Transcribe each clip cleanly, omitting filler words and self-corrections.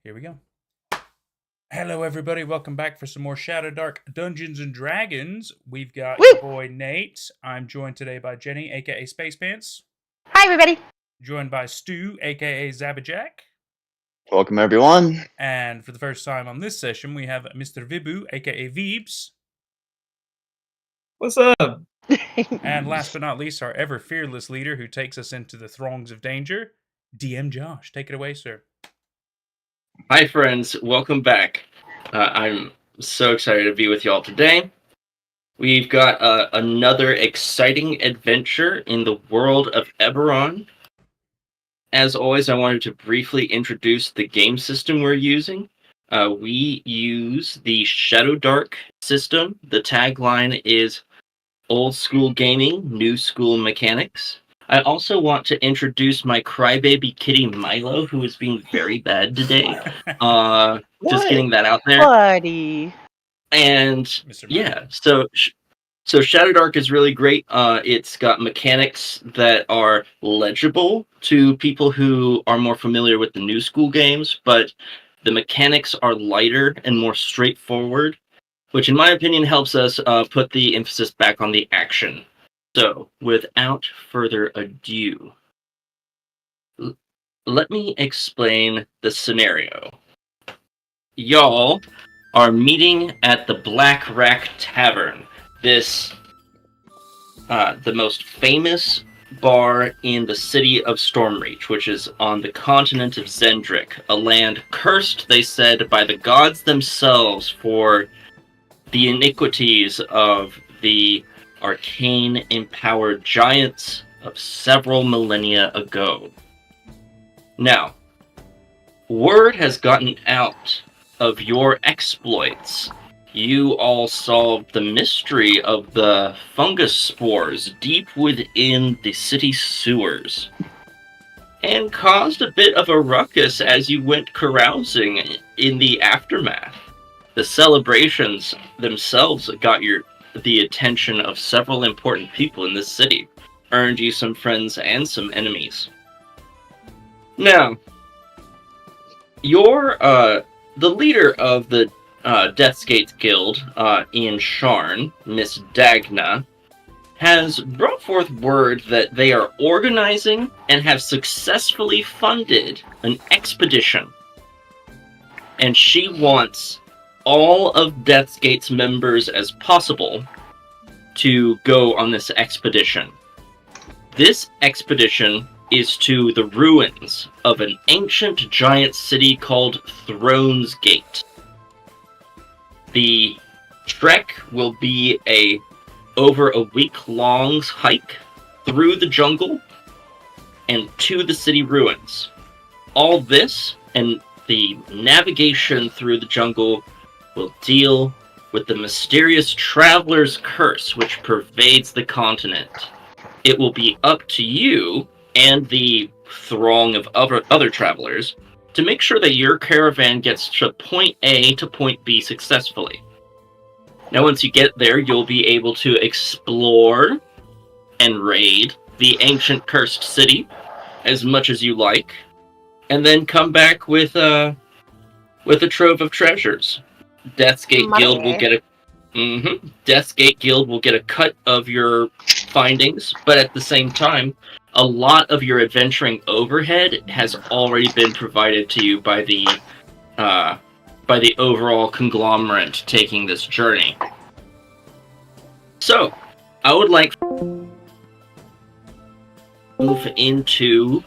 Here we go. Hello, everybody. Welcome back for some more Shadowdark Dungeons and Dragons. We've got your boy Nate. I'm joined today by Jenny, aka SpacePants. Hi, everybody. Joined by Stu, aka Zabijak. Welcome, everyone. And for the first time on this session, we have Mr. Vibu, aka Veebs. What's up? And last but not least, our ever fearless leader who takes us into the throngs of danger, DM Josh. Take it away, sir. Hi, friends. Welcome back. I'm so excited to be with y'all today. We've got another exciting adventure in the world of Eberron. As always, I wanted to briefly introduce the game system we're using. We use the Shadowdark system. The tagline is old school gaming, new school mechanics. I also want to introduce my crybaby kitty Milo, who is being very bad today. Just getting that out there. Buddy. And yeah, so Shadowdark is really great. It's got mechanics that are legible to people who are more familiar with the new school games, but the mechanics are lighter and more straightforward, which in my opinion helps us put the emphasis back on the action. So, without further ado, let me explain the scenario. Y'all are meeting at the Black Rack Tavern, the most famous bar in the city of Stormreach, which is on the continent of Xen'drik, a land cursed, they said, by the gods themselves for the iniquities of the arcane-empowered giants of several millennia ago. Now, word has gotten out of your exploits. You all solved the mystery of the fungus spores deep within the city sewers, and caused a bit of a ruckus as you went carousing in the aftermath. The celebrations themselves got the attention of several important people in this city, earned you some friends and some enemies. Now, you're the leader of the Deathsgate Guild in Sharn, Miss Dagna, has brought forth word that they are organizing and have successfully funded an expedition. And she wants all of Deathsgate's members as possible to go on this expedition. This expedition is to the ruins of an ancient giant city called Thrones Gate. The trek will be over a week-long hike through the jungle and to the city ruins. All this and the navigation through the jungle will deal with the mysterious traveler's curse which pervades the continent. It will be up to you and the throng of other travelers to make sure that your caravan gets to point A to point B successfully. Now, once you get there, you'll be able to explore and raid the ancient cursed city as much as you like, and then come back with a trove of treasures. Deathsgate Guild will get Deathsgate Guild will get a cut of your findings, but at the same time, a lot of your adventuring overhead has already been provided to you by the overall conglomerate taking this journey. So, I would like to move into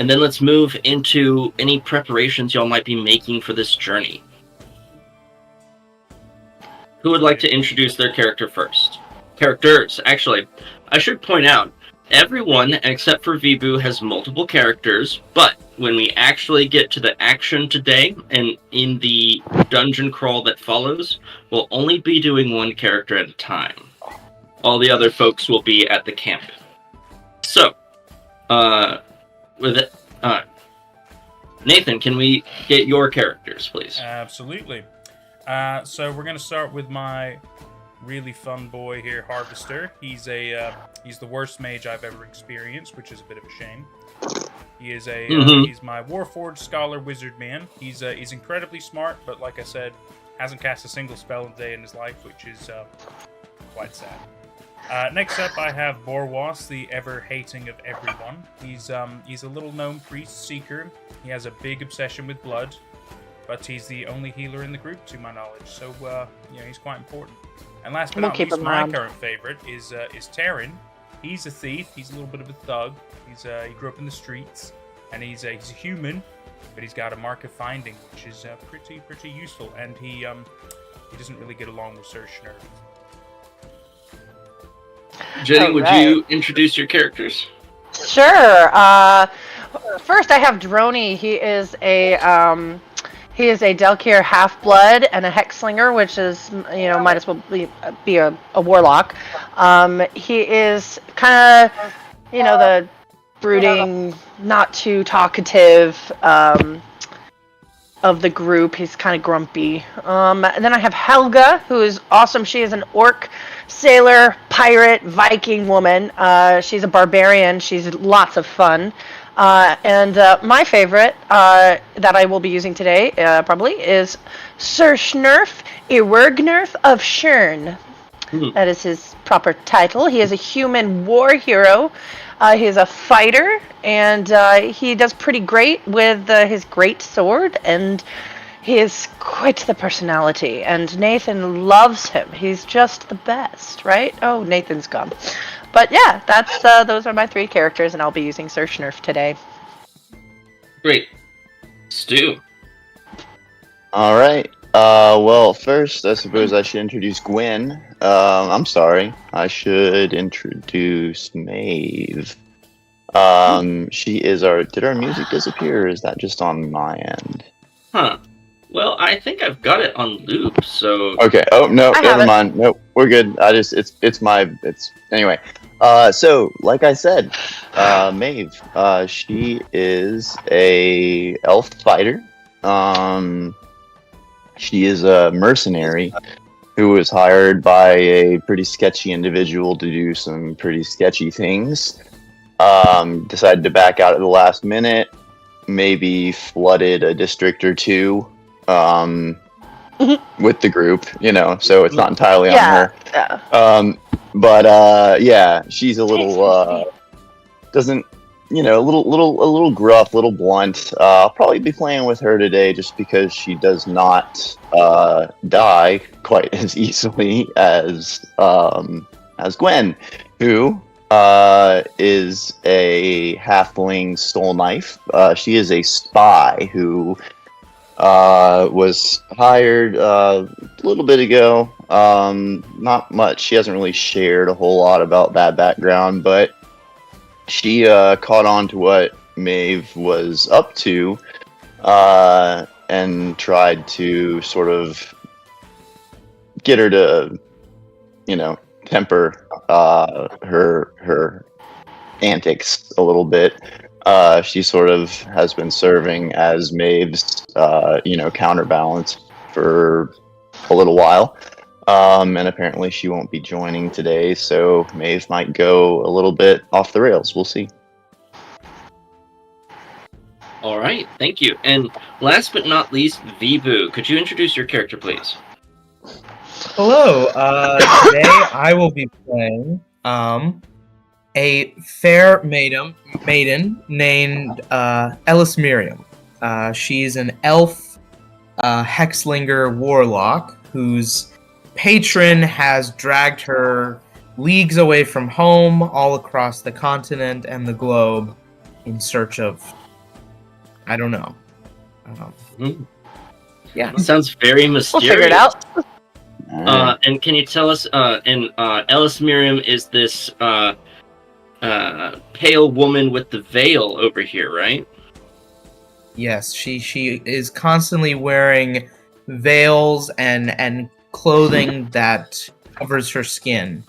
and then let's move into any preparations y'all might be making for this journey. Who would like to introduce their character first? Characters, actually. I should point out, everyone except for Vibu has multiple characters, but when we actually get to the action today, and in the dungeon crawl that follows, we'll only be doing one character at a time. All the other folks will be at the camp. So, Nathan, can we get your characters, please? Absolutely. So we're going to start with my really fun boy here, Harvester. He's the worst mage I've ever experienced, which is a bit of a shame. He is a Mhm. he's my Warforged Scholar Wizard man. He's incredibly smart, but like I said, hasn't cast a single spell a day in his life, which is quite sad. Next up, I have Borwas, the ever-hating of everyone. He's a little-known priest seeker. He has a big obsession with blood, but he's the only healer in the group, to my knowledge. So, he's quite important. And last but not least, my current favorite is Terran. He's a thief. He's a little bit of a thug. He grew up in the streets, and he's a human, but he's got a mark of finding, which is pretty useful. And he doesn't really get along with Sir Schnurr. Jenny, would you introduce your characters? Sure. First, I have Droney. He is a Delkir half-blood and a Hexslinger, which is, might as well be a warlock. He is kind of, the brooding, not too talkative of the group. He's kind of grumpy. And then I have Helga, who is awesome. She is an orc, sailor, pirate, Viking woman. She's a barbarian. She's lots of fun. And my favorite that I will be using today, probably, is Sir Schnurf Iwergnurf of Shern. That is his proper title. He is a human war hero. He is a fighter, and he does pretty great with his great sword, and he is quite the personality, and Nathan loves him. He's just the best, right? Oh, Nathan's gone. But yeah, that's those are my three characters, and I'll be using Sir Schnurf today. Great. Stu. All right. Well, first, I suppose I should introduce Gwen. I'm sorry. I should introduce Maeve. She is Did our music disappear, or is that just on my end? Huh. Well, I think I've got it on loop, so... Okay. Oh, no, never mind. Nope, we're good. Anyway. So, like I said, Maeve, she is a elf fighter. She is a mercenary who was hired by a pretty sketchy individual to do some pretty sketchy things. Decided to back out at the last minute, maybe flooded a district or two with the group, so it's not entirely on her. Yeah. But she's a little doesn't, a little gruff, little blunt. I'll probably be playing with her today just because she does not die quite as easily as Gwen, who is a halfling stole knife. She is a spy who was hired a little bit ago. Not much. She hasn't really shared a whole lot about that background, but she caught on to what Maeve was up to and tried to sort of get her to, temper her antics a little bit. She sort of has been serving as Maeve's, counterbalance for a little while. And apparently she won't be joining today, so Maeve might go a little bit off the rails. We'll see. All right, thank you. And last but not least, Veebs, could you introduce your character, please? Hello. Today I will be playing a fair maiden named Ellis Miriam. She's an elf hexlinger warlock whose patron has dragged her leagues away from home, all across the continent and the globe, in search of, I don't know. Yeah, sounds very mysterious. We'll figure it out. And can you tell us? Ellis Miriam is this pale woman with the veil over here, right? Yes, she is constantly wearing veils and clothing that covers her skin.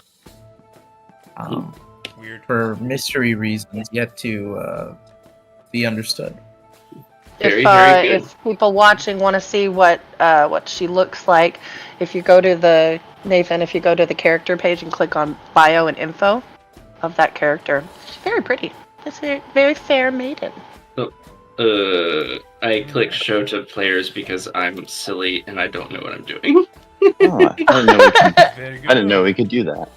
Weird. For mystery reasons yet to be understood. Very good. If people watching want to see what she looks like, if you go to the character page and click on bio and info of that character, she's very pretty. It's a very fair maiden. I clicked show to players because I'm silly and I don't know what I'm doing. Oh, Very good. I didn't know we could do that.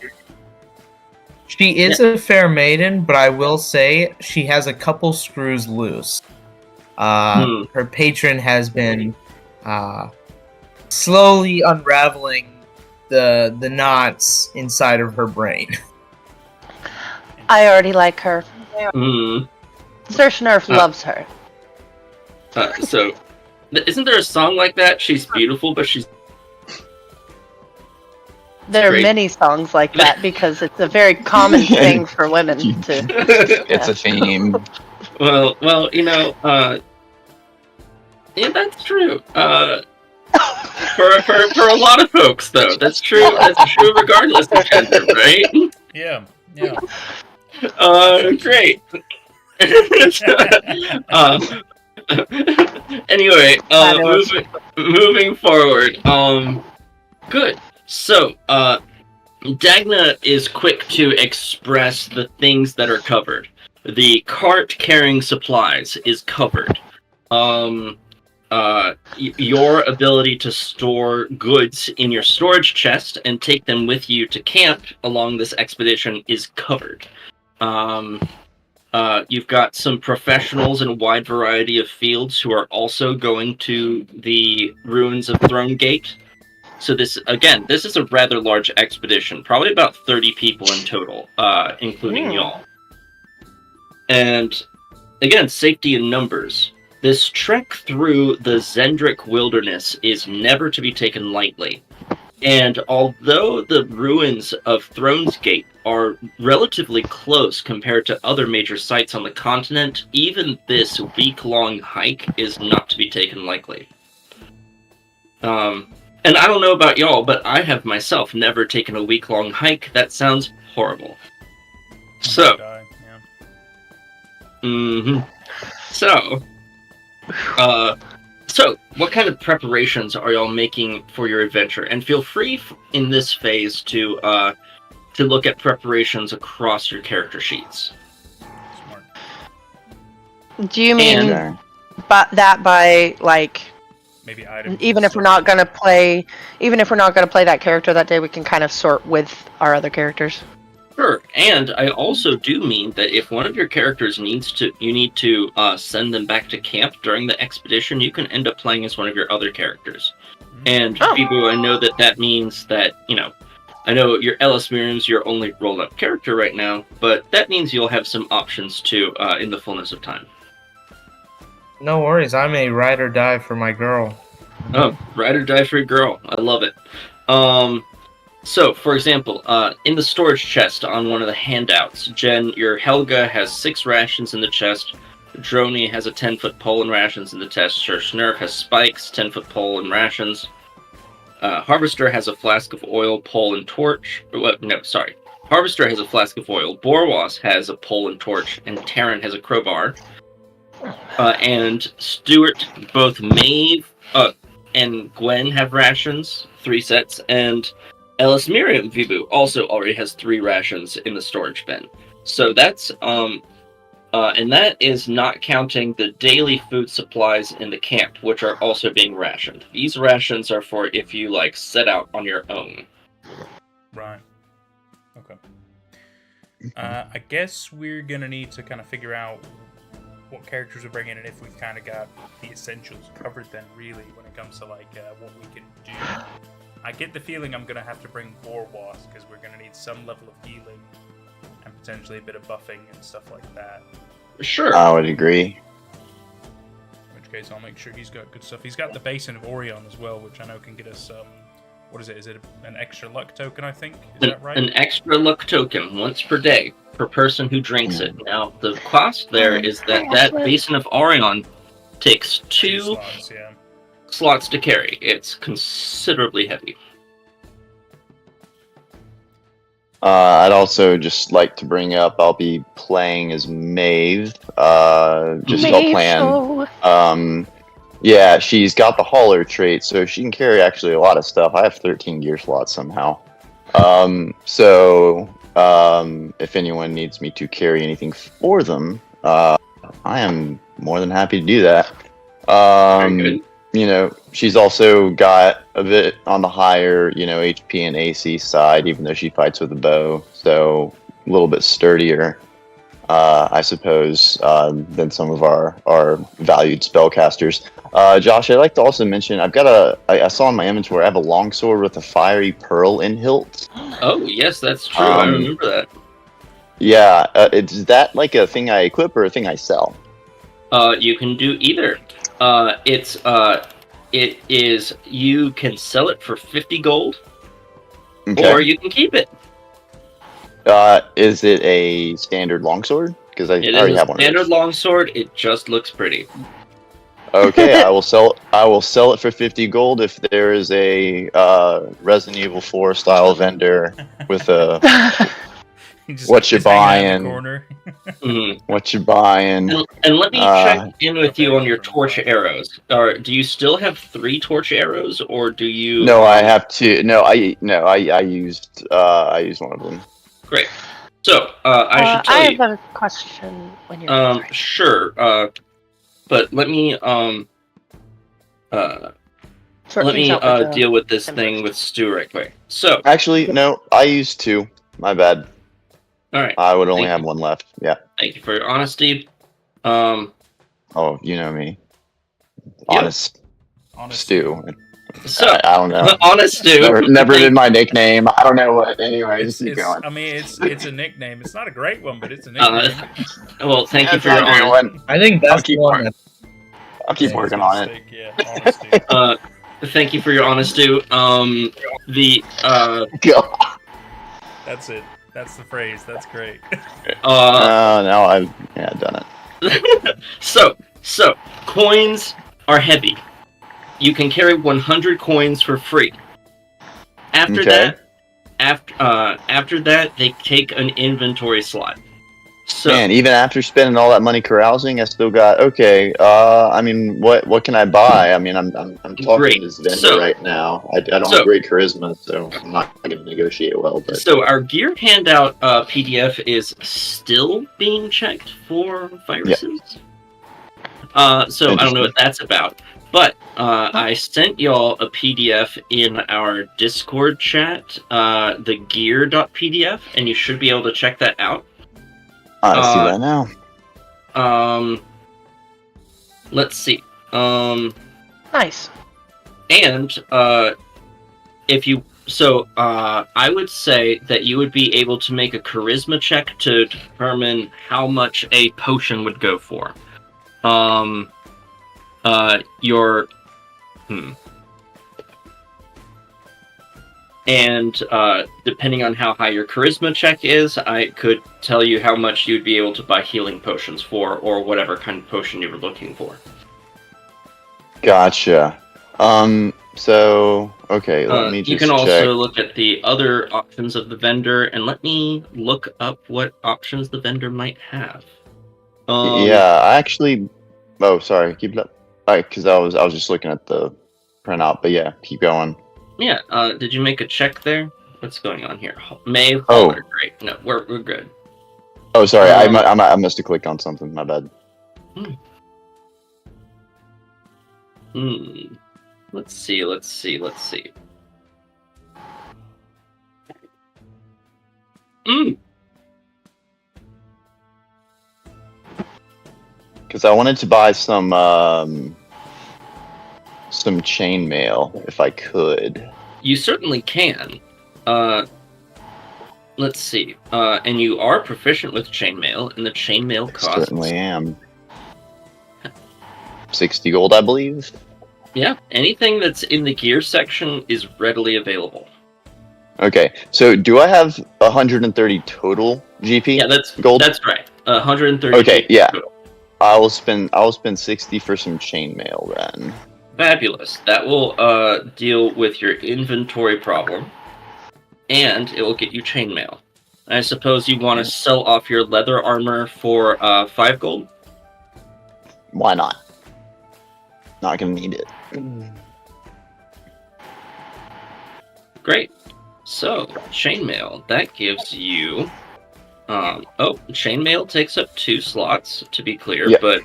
She is a fair maiden, but I will say she has a couple screws loose. Her patron has been slowly unraveling the knots inside of her brain. I already like her. Sir Schnurf loves her. So, isn't there a song like that? She's beautiful, but she's... There are Great. many songs like that because it's a very common thing for women to... It's a theme. Well, yeah, that's true. For a lot of folks, though, that's true. That's true regardless of gender, right? Yeah. Great. Anyway, moving forward. Good. So, Dagna is quick to express the things that are covered. The cart carrying supplies is covered. Your ability to store goods in your storage chest and take them with you to camp along this expedition is covered. You've got some professionals in a wide variety of fields who are also going to the ruins of Throne Gate. So this is a rather large expedition, probably about 30 people in total, including y'all. And again, safety in numbers. This trek through the Xen'drik wilderness is never to be taken lightly. And although the ruins of Throne's Gate are relatively close compared to other major sites on the continent, even this week-long hike is not to be taken lightly. And I don't know about y'all, but I have myself never taken a week-long hike. That sounds horrible. So, So, what kind of preparations are y'all making for your adventure? And feel free in this phase to look at preparations across your character sheets. Smart. Do you mean by like Maybe items. even if we're not gonna play that character that day, we can kind of sort with our other characters? Sure, and I also do mean that if one of your characters you need to send them back to camp during the expedition, you can end up playing as one of your other characters. And Vibu, I know that means that, I know your Ellis Miriam's your only rolled-up character right now, but that means you'll have some options too in the fullness of time. No worries, I'm a ride or die for my girl. Oh, ride or die for your girl. I love it. So, for example, in the storage chest on one of the handouts, Jen, your Helga has 6 rations in the chest. Droney has a 10-foot pole and rations in the chest. Sir Schnurf has spikes, 10-foot pole and rations. Harvester has a flask of oil, pole, and torch. Harvester has a flask of oil. Borwas has a pole and torch, and Taryn has a crowbar. And Stuart, both Maeve and Gwen have rations, 3 sets, and Ellis Miriam Vibu also already has 3 rations in the storage bin. So that's, and that is not counting the daily food supplies in the camp, which are also being rationed. These rations are for if you, set out on your own. Right. Okay. I guess we're gonna need to kind of figure out what characters we're bringing and if we've kind of got the essentials covered then, really, when it comes to, what we can do. I get the feeling I'm going to have to bring Borwas, because we're going to need some level of healing and potentially a bit of buffing and stuff like that. Sure. I would agree. In which case, I'll make sure he's got good stuff. He's got the Basin of Orion as well, which I know can get us, what is it? Is it an extra luck token, I think? Is that right? An extra luck token, once per day, per person who drinks it. Now, the cost there is that Basin of Orion takes 2 slots to carry. It's considerably heavy. I'd also just like to bring up, I'll be playing as Maeve. Just to plan. Yeah, she's got the hauler trait, so she can carry actually a lot of stuff. I have 13 gear slots somehow. If anyone needs me to carry anything for them, I am more than happy to do that. Very good. You know, she's also got a bit on the higher, you know, HP and AC side, even though she fights with a bow. So a little bit sturdier, I suppose, than some of our valued spellcasters. Josh, I'd like to also mention, I saw in my inventory, I have a longsword with a fiery pearl in hilt. Oh, yes, that's true. I remember that. Yeah, is that like a thing I equip or a thing I sell? You can do either. It is, you can sell it for 50 gold, Okay. or you can keep it. Is it a standard longsword? Because I It already is have a one. standard longsword, it just looks pretty. Okay, I will sell it for 50 gold if there is a Resident Evil 4 style vendor with a what you buying? What you buying? And let me check in with you on your torch arrows. Do you still have 3 torch arrows, or do you? No, I have 2. I used one of them. Great. So I should tell you. I have a question when you're ready. Sure. But let me deal with this thing with Stu right quick. So Actually, no, I used 2. My bad. all right. I would only have one left. Yeah. Thank you for your honesty. Oh, you know me. Honest Stu. So I don't know. Honest Stu. Never did my nickname. I don't know what. Anyway, just keep going. I mean, it's a nickname. It's not a great one, but it's a nickname. Well, thank you That's for your not a honesty. good one. I think that's the one. I'll keep working on it. Yeah, honesty. Thank you for your honesty. That's it. That's the phrase. That's great. Now I've done it. So coins are heavy. You can carry 100 coins for free. After that, they take an inventory slot. So, Man, even after spending all that money carousing, I still got I mean, what can I buy? I mean, I'm talking Great. to this vendor right now. I don't have great charisma, so I'm not going to negotiate well. But so our gear handout PDF is still being checked for viruses. So I don't know what that's about, but I sent y'all a PDF in our Discord chat, the gear.pdf, and you should be able to check that out. I see that now. Let's see. Nice. And if you I would say that you would be able to make a charisma check to determine how much a potion would go for. And depending on how high your charisma check is, I could tell you how much you'd be able to buy healing potions for, or whatever kind of potion you were looking for. Gotcha. So okay, let me just You can check. also look at the other options of the vendor, and let me look up what options the vendor might have. Yeah, I actually. Oh, sorry. Keep it up. Because I was just looking at the printout, but yeah, keep going. Yeah. Did you make a check there? What's going on here? May. Great. No, we're good. Oh, sorry. I must have clicked on something. My bad. Let's see. Because I wanted to buy some chainmail if I could. You certainly can. Let's see. And you are proficient with chainmail, and the chainmail costs. Certainly am. 60 gold, I believe. Yeah, anything that's in the gear section is readily available. Okay, so do I have 130 total GP? Yeah, that's gold. That's right. 130. Okay, yeah. Total. I will spend 60 for some chainmail then. Fabulous. That will deal with your inventory problem, and it will get you chainmail. I suppose you want to sell off your leather armor for 5 gold? Why not? Not gonna need it. Great. So, chainmail, that gives you... chainmail takes up 2 slots, to be clear, but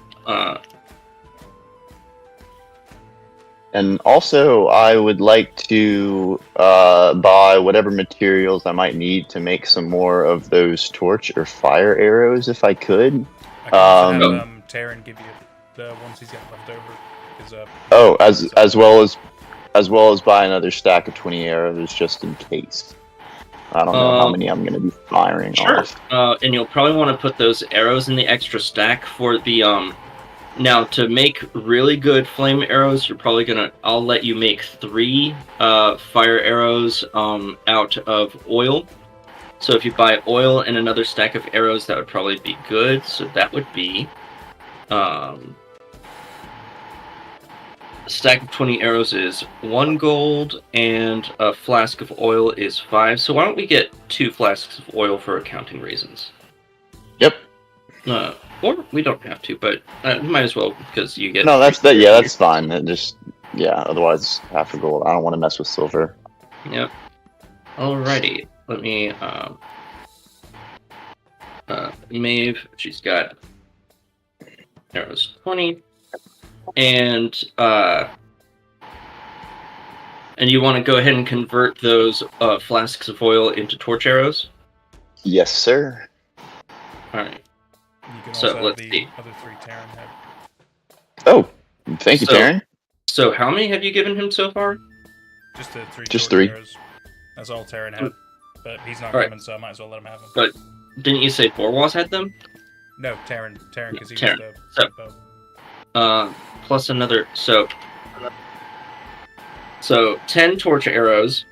And also, I would like to buy whatever materials I might need to make some more of those torch or fire arrows, if I could. I can also have Taryn give you the ones he's got left over. As well as buy another stack of 20 arrows just in case. I don't know how many I'm going to be firing. Sure. And you'll probably want to put those arrows in the extra stack for the Now, to make really good flame arrows, you're probably gonna. I'll let you make 3 fire arrows out of oil. So if you buy oil and another stack of arrows, that would probably be good. So that would be a stack of 20 arrows is 1 gold, and a flask of oil is 5. So why don't we get 2 flasks of oil for accounting reasons? Yep. Or we don't have to, but might as well because you get. No, that's that. Yeah, that's fine. Otherwise, half a gold. I don't want to mess with silver. Yep. Alrighty. Let me. Maeve. She's got arrows 20, and you want to go ahead and convert those flasks of oil into torch arrows? Yes, sir. All right. You can So also let's have see. the other 3 Taryn have. Oh, thank you, Taryn. So how many have you given him so far? Just the 3. Just torch 3. arrows. That's all Taryn had. But he's not All right. coming, so I might as well let him have them. But didn't you say Borwas had them? No, Taryn, because he Taryn. was So- the bow. Plus another. So 10 torch arrows.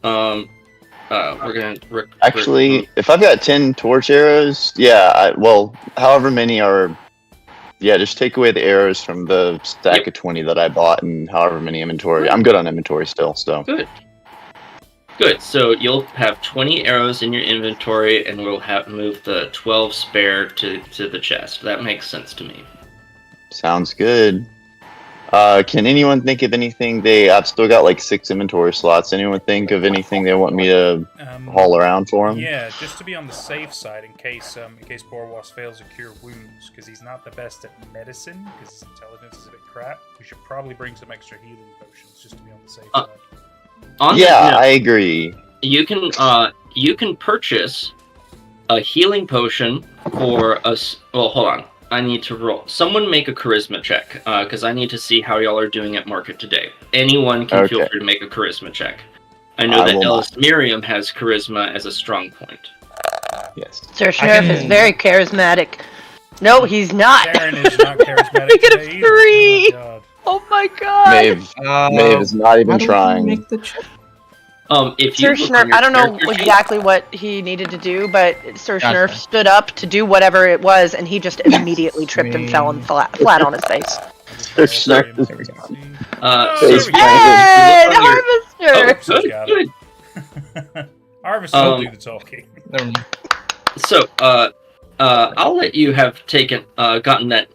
We're gonna Actually, if I've got 10 torch arrows, however many are. Yeah, just take away the arrows from the stack of 20 that I bought, and however many inventory. I'm good on inventory still, so. Good. So you'll have 20 arrows in your inventory, and we'll have move the 12 spare to the chest. That makes sense to me. Sounds good. Can anyone think of anything? I've still got like 6 inventory slots. Anyone think of anything they want me to haul around for them? Yeah, just to be on the safe side, in case Borwas fails to cure wounds, because he's not the best at medicine, because his intelligence is a bit crap. We should probably bring some extra healing potions just to be on the safe side. I agree. You can purchase a healing potion for us. Well, hold on. I need to roll. Someone make a charisma check, because I need to see how y'all are doing at market today. Anyone can feel free to make a charisma check. I know that Ellis Miriam has charisma as a strong point. Yes. Sir Sheriff is very charismatic. No, he's not. Taryn is not charismatic. We get a today 3. either. Oh my god. Maeve is not even trying. Make the check? If you Sir Schnurf, I don't know exactly what he needed to do, but Sir Schnurf stood up to do whatever it was, and he just immediately tripped and fell flat on his face. Sir Schnurf is Hey, Harvester! Good. Harvester will do the talking. So, I'll let you have gotten that,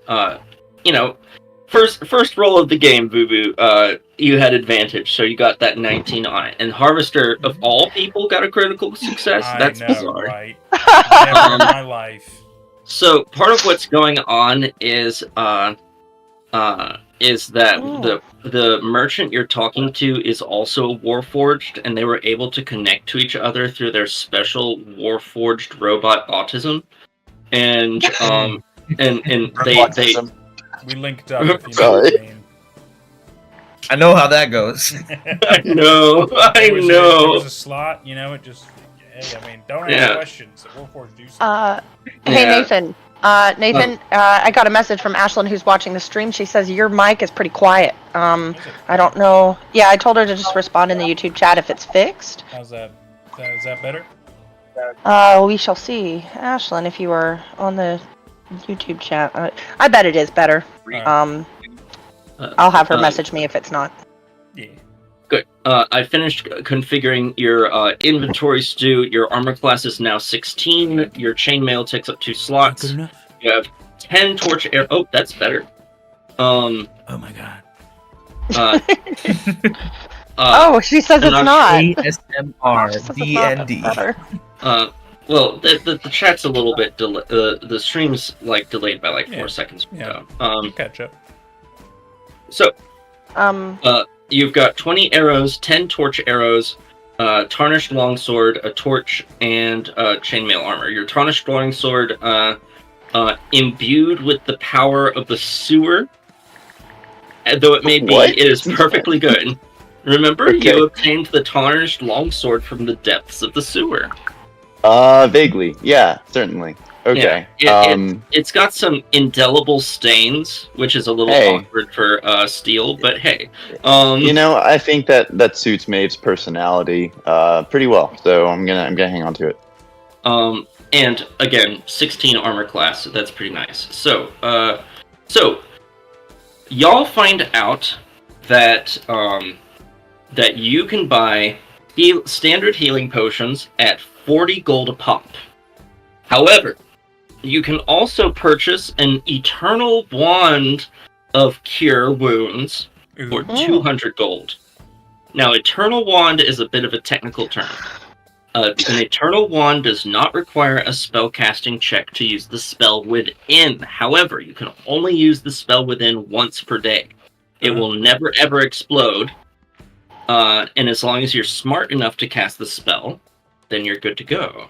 first roll of the game, Boo Boo. You had advantage, so you got that 19 on it. And Harvester, of all people, got a critical success. That's bizarre. Right? Never in my life. So part of what's going on is that the merchant you're talking to is also Warforged, and they were able to connect to each other through their special Warforged robot autism, and they we linked up. If you know what I mean. I know how that goes. I know. There was a slot, it just. Hey, I mean, don't ask questions. Warforged do something. Hey, Nathan. I got a message from Ashlyn, who's watching the stream. She says your mic is pretty quiet. I don't know. Yeah, I told her to just respond in the YouTube chat if it's fixed. How's that? Is that better? We shall see. Ashlyn, if you are on the YouTube chat. I bet it is better. I'll have her message me if it's not. Yeah. Good. I finished configuring your inventory, Stu. Your armor class is now 16. Your chainmail takes up 2 slots. Good enough. You have 10 torch arrows. Oh, that's better. Oh my god. Oh, she says it's not. ASMR, DnD. Well, the chat's a little bit the stream's like delayed by like 4 seconds. Yeah. So, Catch up. So, you've got 20 arrows, 10 torch arrows, tarnished longsword, a torch, and chainmail armor. Your tarnished longsword, imbued with the power of the sewer, though it may be, it is perfectly good. Remember, you obtained the tarnished longsword from the depths of the sewer. Vaguely. Yeah, certainly. Okay. Yeah, it's got some indelible stains, which is a little awkward for steel, but hey. I think that suits Maeve's personality pretty well, so I'm gonna hang on to it. And again, 16 armor class, so that's pretty nice. So y'all find out that that you can buy standard healing potions at 40 gold a pop. However, you can also purchase an eternal wand of cure wounds for 200 gold. Now, eternal wand is a bit of a technical term. An eternal wand does not require a spellcasting check to use the spell within. However, you can only use the spell within once per day. It will never ever explode. And as long as you're smart enough to cast the spell, then you're good to go.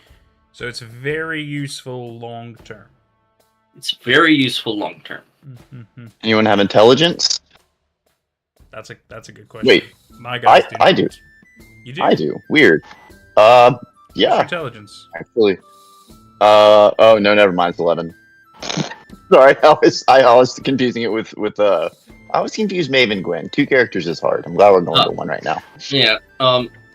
So it's very useful long term. It's very useful long term. Anyone have intelligence? That's a good question. Wait, my guys do. I do. You do? I do. Weird. Yeah. What's your intelligence. Actually. Oh no, never mind. It's 11. Sorry, I was confusing it with I was confused Maeve and Gwen. 2 characters is hard. I'm glad we're going to 1 right now. Yeah.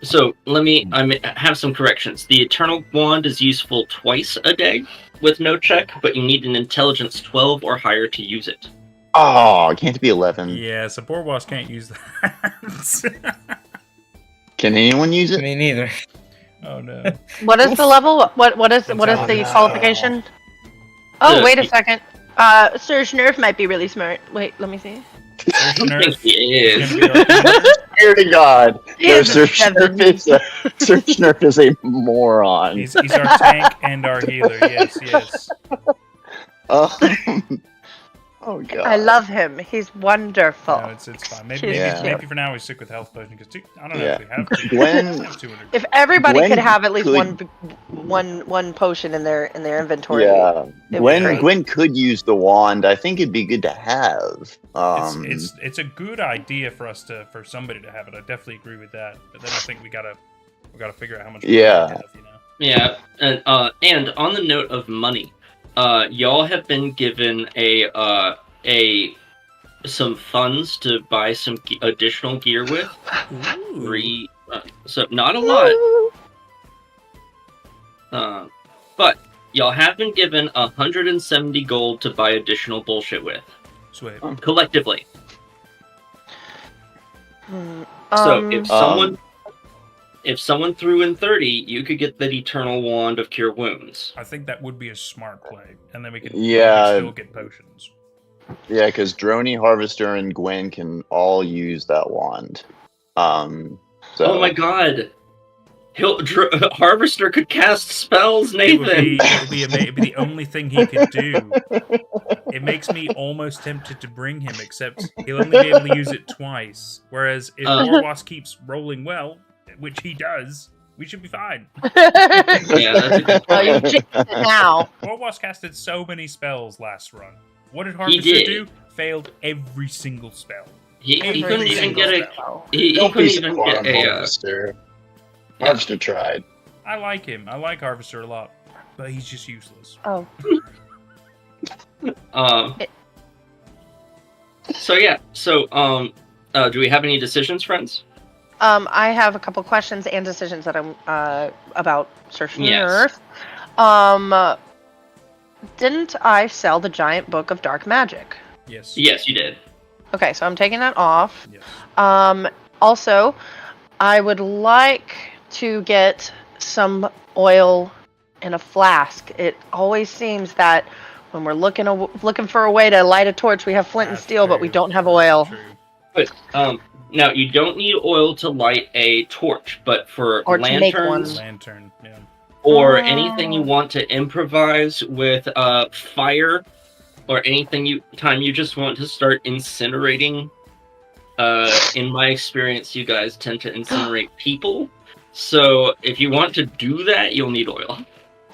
So I have some corrections. The Eternal Wand is useful twice a day with no check, but you need an intelligence 12 or higher to use it. Oh, can't it be 11? Yeah, so Borwas can't use that. Can anyone use it? Me neither. Oh no. What is the level? What is the qualification? Oh, wait a second. Surge Nerf might be really smart. Wait, let me see. Surge Nerf is. Swear to God. No, Surge Nerf is a moron. He's our tank and our healer. Yes. Oh God. I love him. He's wonderful. No, it's fine. Maybe for now we stick with health potion because I don't know if we have to. Gwen, if everybody Gwen could have at least could- one potion in their inventory. Yeah. it'd be great. Gwen could use the wand. I think it'd be good to have. It's a good idea for somebody to have it. I definitely agree with that. But then I think we gotta figure out how much. Yeah. We have, Yeah, and on the note of money, y'all have been given some funds to buy some additional gear with. Ooh. So not a lot, but y'all have been given 170 gold to buy additional bullshit with. Sweet. Collectively. So if someone threw in 30, you could get that Eternal Wand of Cure Wounds. I think that would be a smart play, and then we could still get potions. Yeah, because Droney, Harvester, and Gwen can all use that wand. Oh my God! Harvester could cast spells, Nathan. It would be the only thing he could do. It makes me almost tempted to bring him, except he'll only be able to use it twice. Whereas if Borwas keeps rolling well, which he does, we should be fine. Yeah, that's a good point. You jinxed it now. Borwas casted so many spells last run. What did Harvester do? Failed every single spell. He couldn't even get a. Don't couldn't even get a. Harvester. Harvester tried. I like him. I like Harvester a lot, but he's just useless. Oh. So yeah. So do we have any decisions, friends? I have a couple questions and decisions that I'm about Search Yes. Nerf. Didn't I sell the giant book of dark magic? Yes. Yes, you did. Okay, so I'm taking that off. Yes. Also, I would like to get some oil in a flask. It always seems that when we're looking for a way to light a torch, we have flint and steel, but we don't have oil. True. But now you don't need oil to light a torch, but for Or to make one. lanterns, Lantern. Yeah. or anything you want to improvise with fire, or anything time you just want to start incinerating. In my experience, you guys tend to incinerate people. So if you want to do that, you'll need oil.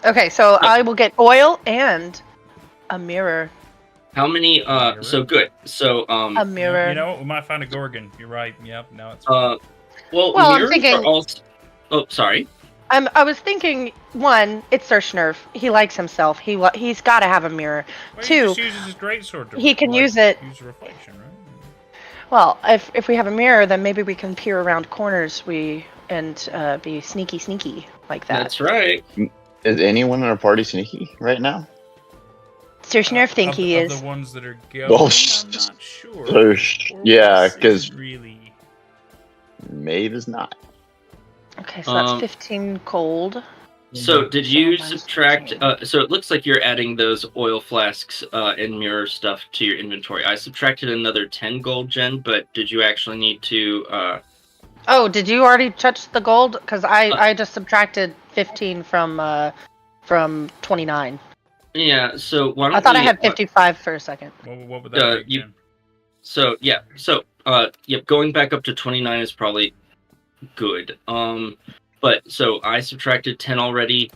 Okay, so I will get oil and a mirror. How many? So good. So a mirror. You know what? We might find a Gorgon. You're right. Yep. No, it's. Well, I'm thinking. Are also... Oh, sorry. I was thinking, one, it's Sir Schnurf. He likes himself. He's got to have a mirror. Well, Two, he just uses his greatsword to he can use it. Use a reflection, right? Well, if we have a mirror, then maybe we can peer around corners. And be sneaky like that. That's right. Is anyone in our party sneaky right now? Sir Schnurf think he is. The ones that are going, Well, I'm not sure. Yeah, because really. Maeve is not. Okay, so that's 15 gold. So did you subtract? So it looks like you're adding those oil flasks and mirror stuff to your inventory. I subtracted another 10 gold, Jen, but did you actually need to? Oh, did you already touch the gold? Because I just subtracted 15 from 29. Yeah. So why don't I thought I had 55 for a second. What would that be? So yeah. So going back up to 29 is probably good. But so I subtracted 10 already,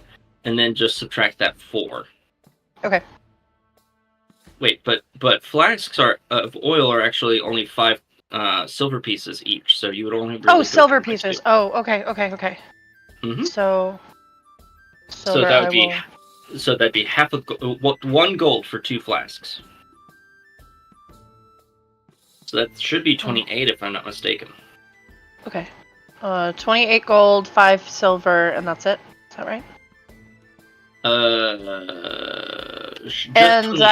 and then just subtract that 4. Okay. Wait, but flasks of oil are actually only 5 silver pieces each, so you would only. Really silver pieces. 2. Oh, okay. Mm-hmm. So that would that'd be half 1 gold for 2 flasks. So that should be 28 if I'm not mistaken. Okay. 28 gold, 5 silver, and that's it. Is that right? And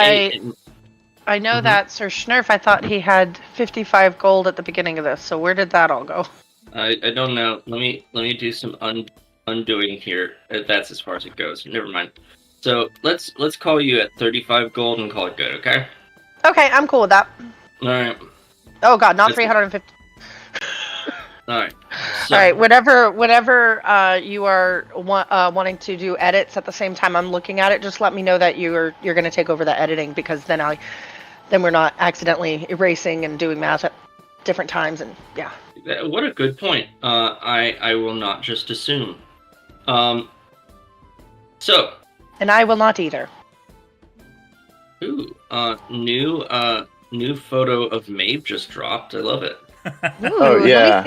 I know that Sir Schnurf, I thought he had 55 gold at the beginning of this, so where did that all go? I don't know. Let me do some undoing here. That's as far as it goes. Never mind. So let's call you at 35 gold and call it good, okay? Okay, I'm cool with that. Alright. Oh god, not 350. Alright. So. Alright, whenever you are wanting to do edits at the same time I'm looking at it, just let me know that you're going to take over the editing, because then we're not accidentally erasing and doing math at different times, and yeah. What a good point. I will not just assume. So. And I will not either. Ooh, new photo of Maeve just dropped. I love it. Ooh, yeah.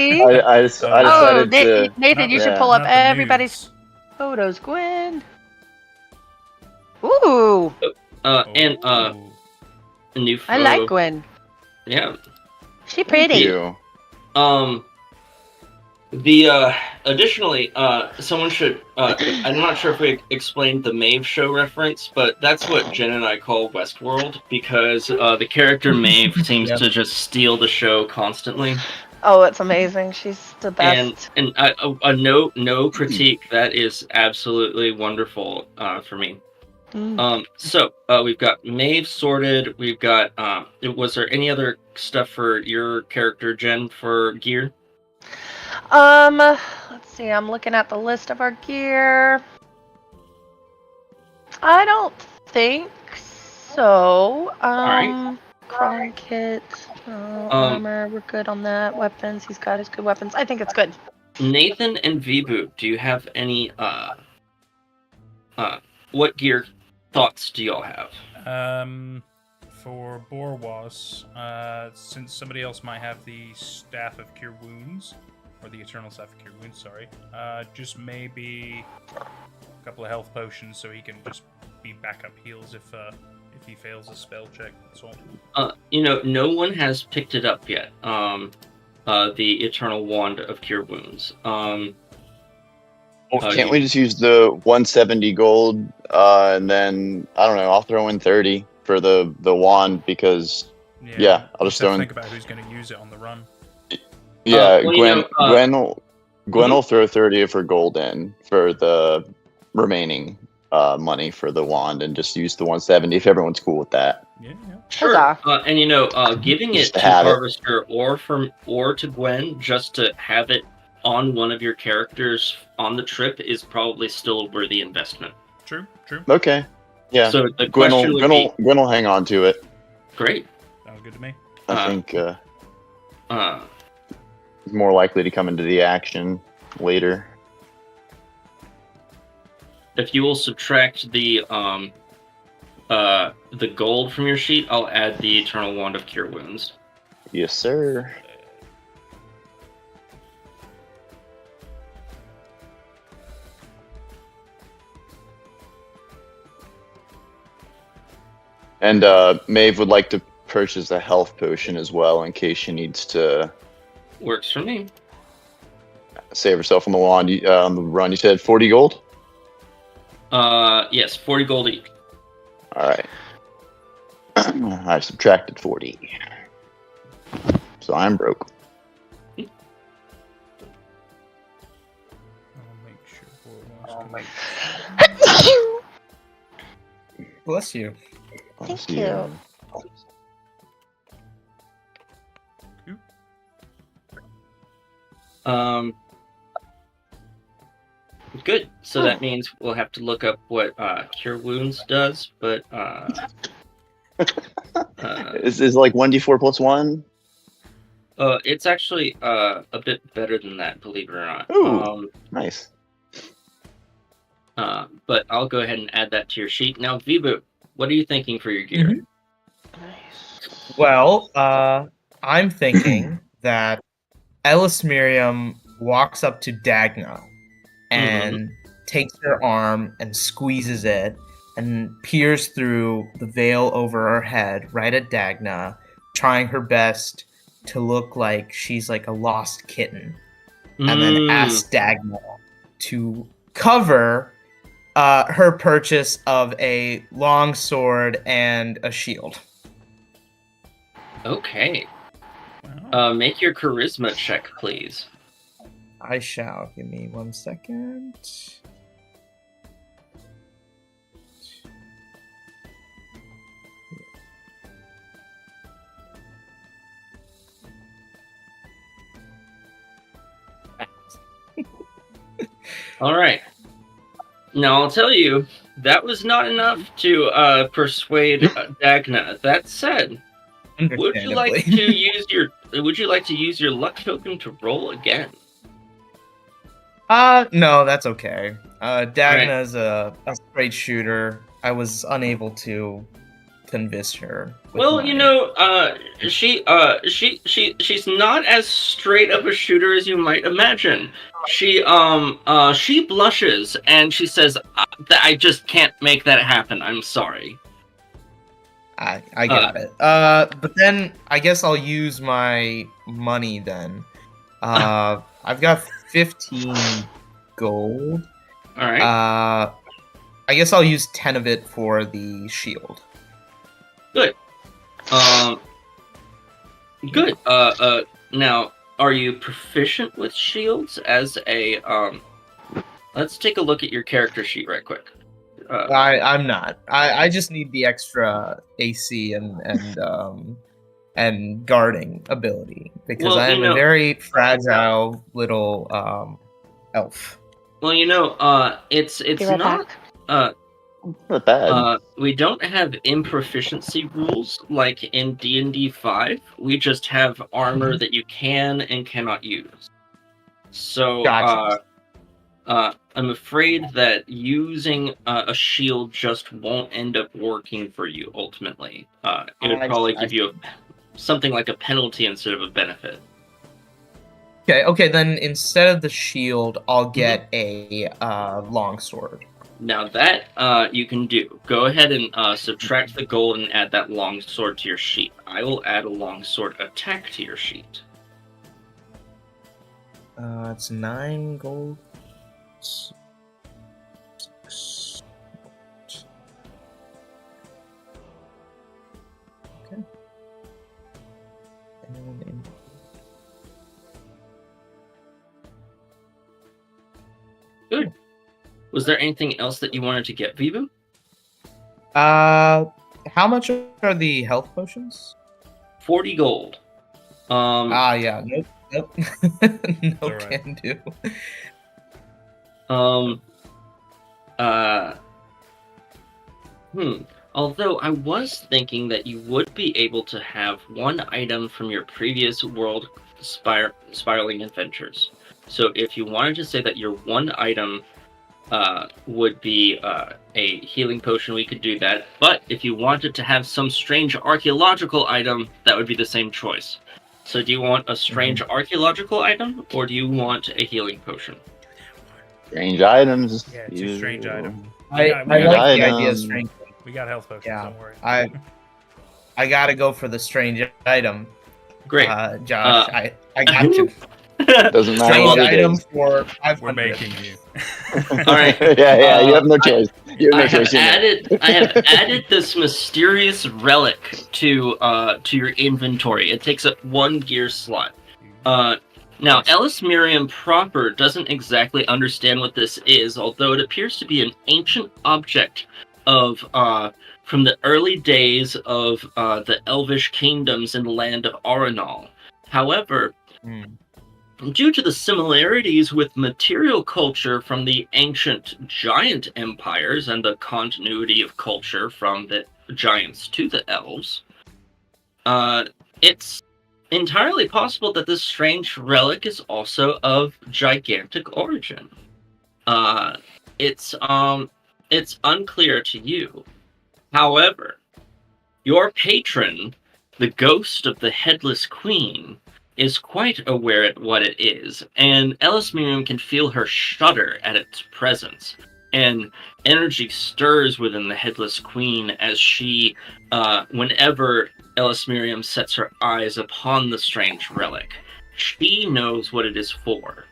I decided to. Nathan, you should pull up everybody's photos, Gwen. Ooh. And a new photo. I like Gwen. Yeah. She pretty. Additionally, someone should, I'm not sure if we explained the Maeve show reference, but that's what Jen and I call Westworld, because the character Maeve seems to just steal the show constantly. Oh, it's amazing. She's the best. And no critique. That is absolutely wonderful for me. So we've got Maeve sorted. We've got, was there any other stuff for your character, Jen, for gear? Let's see, I'm looking at the list of our gear. I don't think so. Alright. Crawling kit, armor, we're good on that. Weapons, he's got his good weapons. I think it's good. Nathan and Veebs, do you have any, what gear thoughts do y'all have? For Borwas, since somebody else might have the Staff of Cure Wounds, or the Eternal Staff of Cure Wounds, sorry, just maybe a couple of health potions so he can just be backup heals if he fails a spell check. That's all. No one has picked it up yet. The Eternal Wand of Cure Wounds. Can't we just use the 170 gold, and then I don't know? I'll throw in 30 for the wand, because I'll just throw in. Think about who's going to use it on the run. Yeah, Gwen will throw 30 of her gold in for the remaining money for the wand, and just use the 170 if everyone's cool with that. Yeah. Sure. And giving it to Harvester or to Gwen just to have it on one of your characters on the trip is probably still a worthy investment. True. Okay. Yeah. So the question would be... Gwen will hang on to it. Great. Sounds good to me. I think he's more likely to come into the action later. If you will subtract the gold from your sheet, I'll add the Eternal Wand of Cure Wounds. Yes, sir. And Maeve would like to purchase a health potion as well in case she needs to Works for me. save herself on the run. You said 40 gold? Yes, 40 gold each. All right. I've subtracted 40. So I'm broke. I'll make sure. Bless you. Thank you. Good. So that means we'll have to look up what Cure Wounds does, but Is like 1d4 plus 1? it's actually a bit better than that, believe it or not. Ooh, nice. But I'll go ahead and add that to your sheet. Now, Vibu, what are you thinking for your gear? Nice. Well, I'm thinking that Ellis Miriam walks up to Dagna and takes her arm and squeezes it and peers through the veil over her head right at Dagna, trying her best to look like she's like a lost kitten. And then asks Dagna to cover her purchase of a long sword and a shield. Okay. Wow. Make your charisma check, please. I shall. Give me 1 second. All right. Now I'll tell you, that was not enough to persuade Dagna. That said, would you like to use your luck token to roll again? No, that's okay. Dagna's a straight shooter. I was unable to convince her. Well, you know, she's not as straight up a shooter as you might imagine. She blushes and she says, "I just can't make that happen. I'm sorry." I got it. But then I guess I'll use my money then. I've got 15 gold. All right. I guess I'll use 10 of it for the shield. Good. Good. Now, are you proficient with shields as a let's take a look at your character sheet right quick. I'm not. I just need the extra AC and guarding ability because Well, I am a very fragile little elf. Well, you know, it's Be right not back. Not bad. we don't have improficiency rules like in DnD 5. We just have armor that you can and cannot use. So, Gotcha. I'm afraid that using a shield just won't end up working for you ultimately. It would probably give you something like a penalty instead of a benefit. Okay, then instead of the shield, I'll get a longsword. Now that you can do. Go ahead and subtract the gold and add that longsword to your sheet. I will add a longsword attack to your sheet. It's 9 gold. Okay. Good. Was there anything else that you wanted to get, Vibu? How much are the health potions? 40 gold. Yeah. Nope. Nope. No Alright. can do. Although I was thinking that you would be able to have one item from your previous world spiraling adventures. So if you wanted to say that your one item would be a healing potion, we could do that. But if you wanted to have some strange archaeological item, that would be the same choice. So do you want a strange archaeological item, or do you want a healing potion? Strange items. Yeah, it's a strange item. I Yeah, like we the got- idea of strange. We got health potions, Yeah, don't worry. I gotta go for the strange item. Great. Josh, I got you. Doesn't matter Strange what it item is. for We're 500. making you. All right. Yeah, you have no choice. You have no choice. you know. I have added this mysterious relic to your inventory. It takes up 1 gear slot. Now, Ellis Miriam proper doesn't exactly understand what this is, although it appears to be an ancient object of from the early days of the Elvish kingdoms in the land of Arenal. However, due to the similarities with material culture from the ancient giant empires and the continuity of culture from the giants to the elves, it's entirely possible that this strange relic is also of gigantic origin. It's unclear to you. However, your patron, the ghost of the Headless Queen, is quite aware at what it is, and Ellis Miriam can feel her shudder at its presence, and energy stirs within the Headless Queen as she, whenever Ellis Miriam sets her eyes upon the strange relic, she knows what it is for.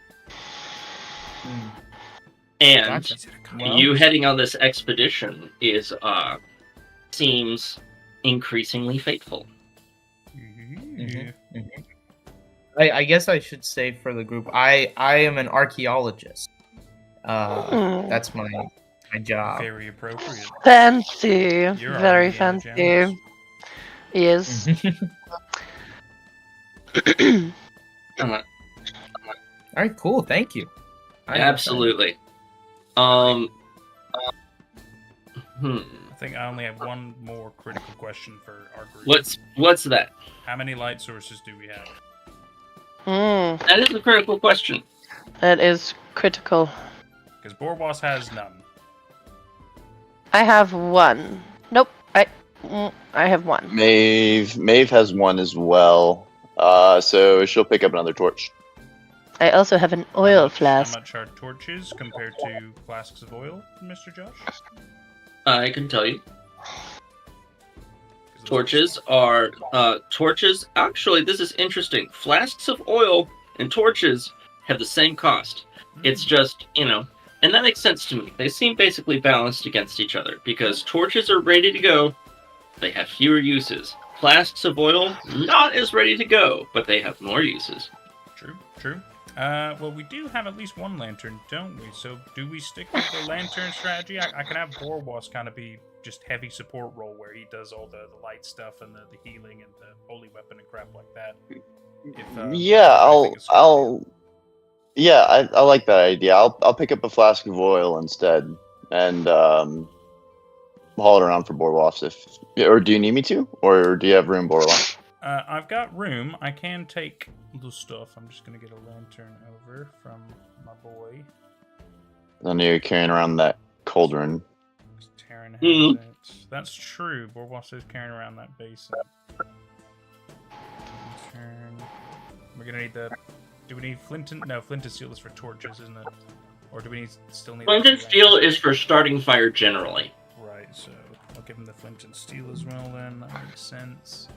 And Gotcha. Well, you heading on this expedition is, seems increasingly fateful. I guess I should say for the group, I am an archaeologist. That's my job. Very appropriate. Fancy. You're Very already Indiana fancy. Jones. Yes. All right, cool. Thank you. Absolutely. I think I only have one more critical question for our group. What's that? How many light sources do we have? That is a critical question. That is critical. Because Borwas has none. I have one. Nope. I have one. Maeve has one as well. So she'll pick up another torch. I also have an oil flask. How much are torches compared to flasks of oil, Mr. Josh? I can tell you. Torches are torches. Actually, this is interesting. Flasks of oil and torches have the same cost. It's just, and that makes sense to me. They seem basically balanced against each other because torches are ready to go. They have fewer uses. Flasks of oil, not as ready to go, but they have more uses. True. Well, we do have at least one lantern, don't we? So do we stick with the lantern strategy? I can have Borwas kind of be just heavy support role where he does all the light stuff and the healing and the holy weapon and crap like that. I like that idea. I'll pick up a flask of oil instead and haul it around for Borwas or do you need me to? Or do you have room, Borwas? I've got room. I can take the stuff. I'm just going to get a lantern over from my boy. I know you're carrying around that cauldron. Terran has it. That's true. Borwas is carrying around that basin. We're going to need the... Do we need flint and... No, flint and steel is for torches, isn't it? Or do we still need... Flint and steel is for starting fire generally. Right, so I'll give him the flint and steel as well then. That makes sense.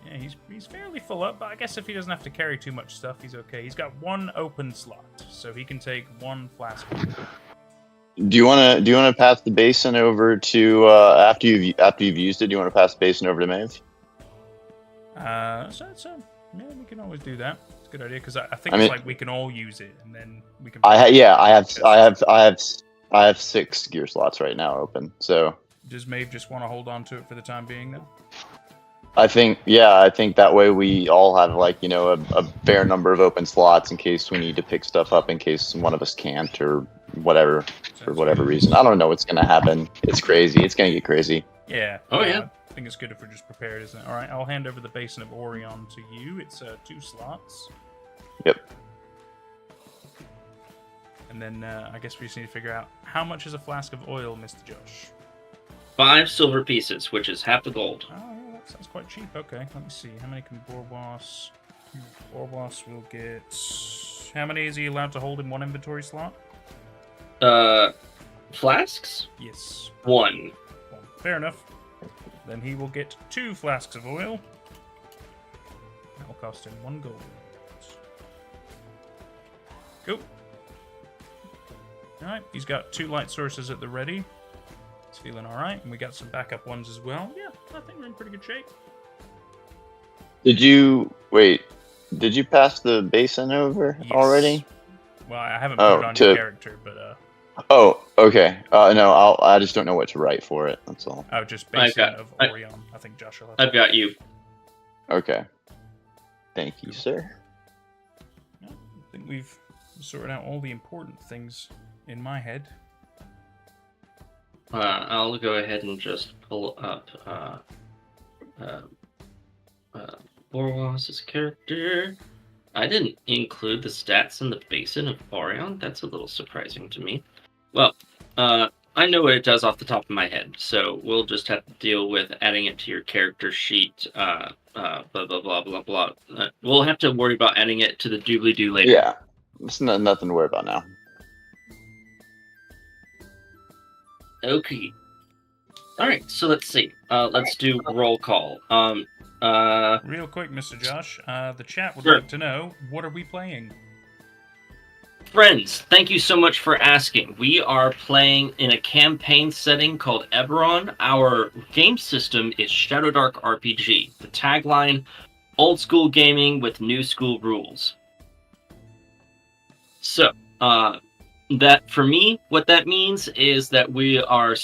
Yeah, he's fairly full up, but I guess if he doesn't have to carry too much stuff, he's okay. He's got one open slot, so he can take one flask. Do you want to pass the basin over to after you've used it? Do you want to pass the basin over to Maeve? Yeah, we can always do that. It's a good idea because I think it's like we can all use it, and then we can. I have 6 gear slots right now open. So does Maeve just want to hold on to it for the time being then? I think that way we all have like, a fair number of open slots in case we need to pick stuff up in case one of us can't or whatever, for whatever reason. I don't know what's going to happen. It's crazy. It's going to get crazy. Yeah. Oh, yeah. I think it's good if we're just prepared, isn't it? All right, I'll hand over the Basin of Orion to you. It's 2 slots. Yep. And then I guess we just need to figure out how much is a flask of oil, Mr. Josh? 5 silver pieces, which is half the gold. Oh, yeah, that sounds quite cheap. Okay, let me see. How many can Borwas? Borwas will get... How many is he allowed to hold in one inventory slot? Flasks? Yes. 1. Well, fair enough. Then he will get 2 flasks of oil. That will cost him 1 gold. Go. Alright, he's got 2 light sources at the ready. He's feeling alright, and we got some backup ones as well. Yeah, I think we're in pretty good shape. Did you pass the basin over already? Well, I haven't put it on your character, but Oh, okay. No, I just don't know what to write for it. That's all. oh, just Basin of Orion. I think Josh will have I've got you. Okay. Thank you, sir. I think we've sorted out all the important things in my head. I'll go ahead and just pull up Borwas' character. I didn't include the stats in the Basin of Orion. That's a little surprising to me. Well, I know what it does off the top of my head, so we'll just have to deal with adding it to your character sheet. Blah blah blah blah blah. We'll have to worry about adding it to the doobly-doo later. Yeah, it's nothing to worry about now. Okay. All right. So let's see. Let's do roll call. Real quick, Mr. Josh, the chat would like to know, what are we playing? Friends, thank you so much for asking. We are playing in a campaign setting called Eberron. Our game system is Shadowdark RPG. The tagline, old school gaming with new school rules. So, that for me, what that means is that we are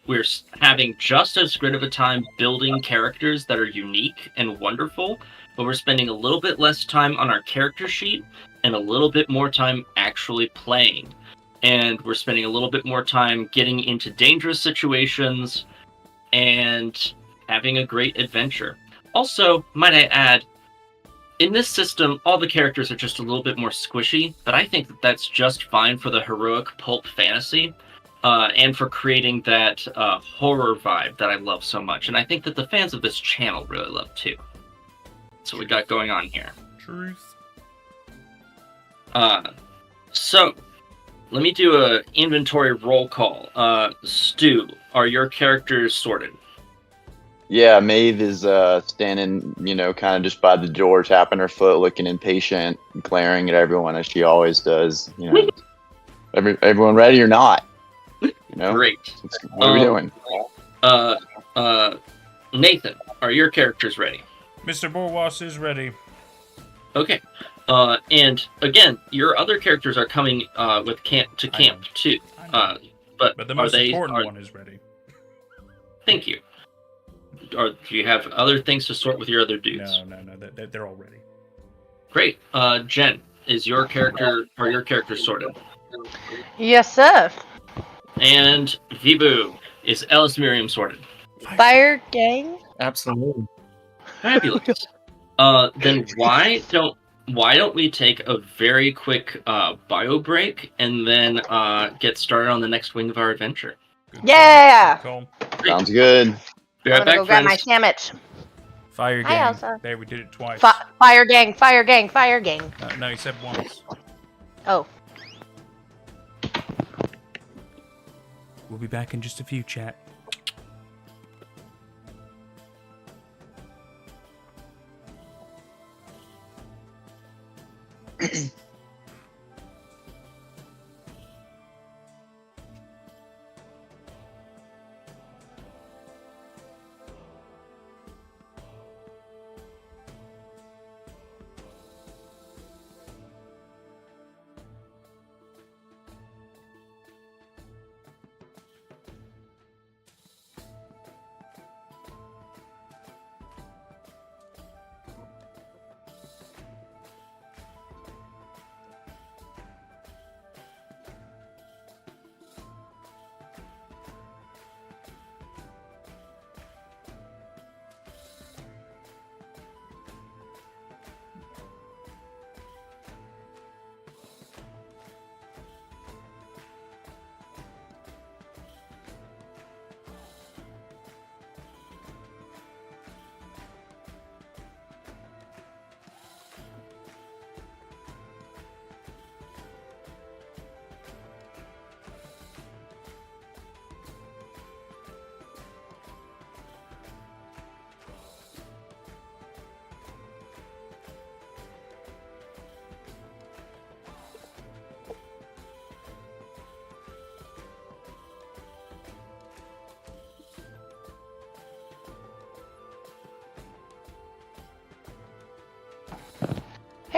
we're having just as good of a time building characters that are unique and wonderful, but we're spending a little bit less time on our character sheet and a little bit more time actually playing. And we're spending a little bit more time getting into dangerous situations and having a great adventure. Also, might I add, in this system, all the characters are just a little bit more squishy, but I think that that's just fine for the heroic pulp fantasy, and for creating that horror vibe that I love so much. And I think that the fans of this channel really love too. That's what we got going on here. Truth. So, let me do a inventory roll call. Stu, are your characters sorted? Yeah, Maeve is standing, kind of just by the door, tapping her foot, looking impatient, glaring at everyone as she always does. Everyone ready or not? Great. What are we doing? Nathan, are your characters ready? Mr. Borwas is ready. Okay. And again, your other characters are coming with camp too. But the most important one is ready. Thank you. Or do you have other things to sort with your other dudes? No. They're all ready. Great. Jen, are your characters sorted? Yes, sir. And Veebs, is Ellis Miriam sorted? Fire gang. Absolutely. Fabulous. Then why don't we take a very quick bio break and then get started on the next wing of our adventure? Yeah. Sounds good. Be right I'm gonna back, go grab my friends. sandwich. Fire Hi, gang. Elsa. There, we did it twice. Fire gang, fire gang, fire gang. No, you said once. Oh. We'll be back in just a few, chat.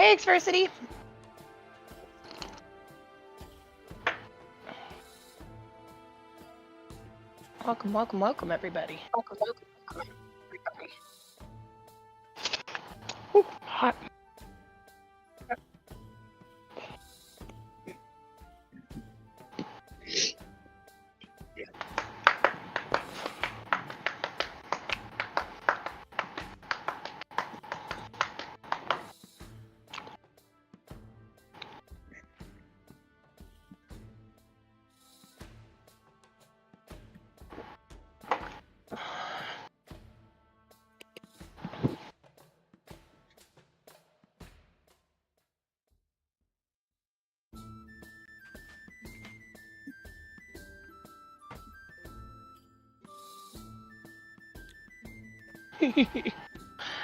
Hey, Xversity. Welcome, welcome, welcome, everybody. Welcome, welcome, welcome, everybody. Ooh, hot.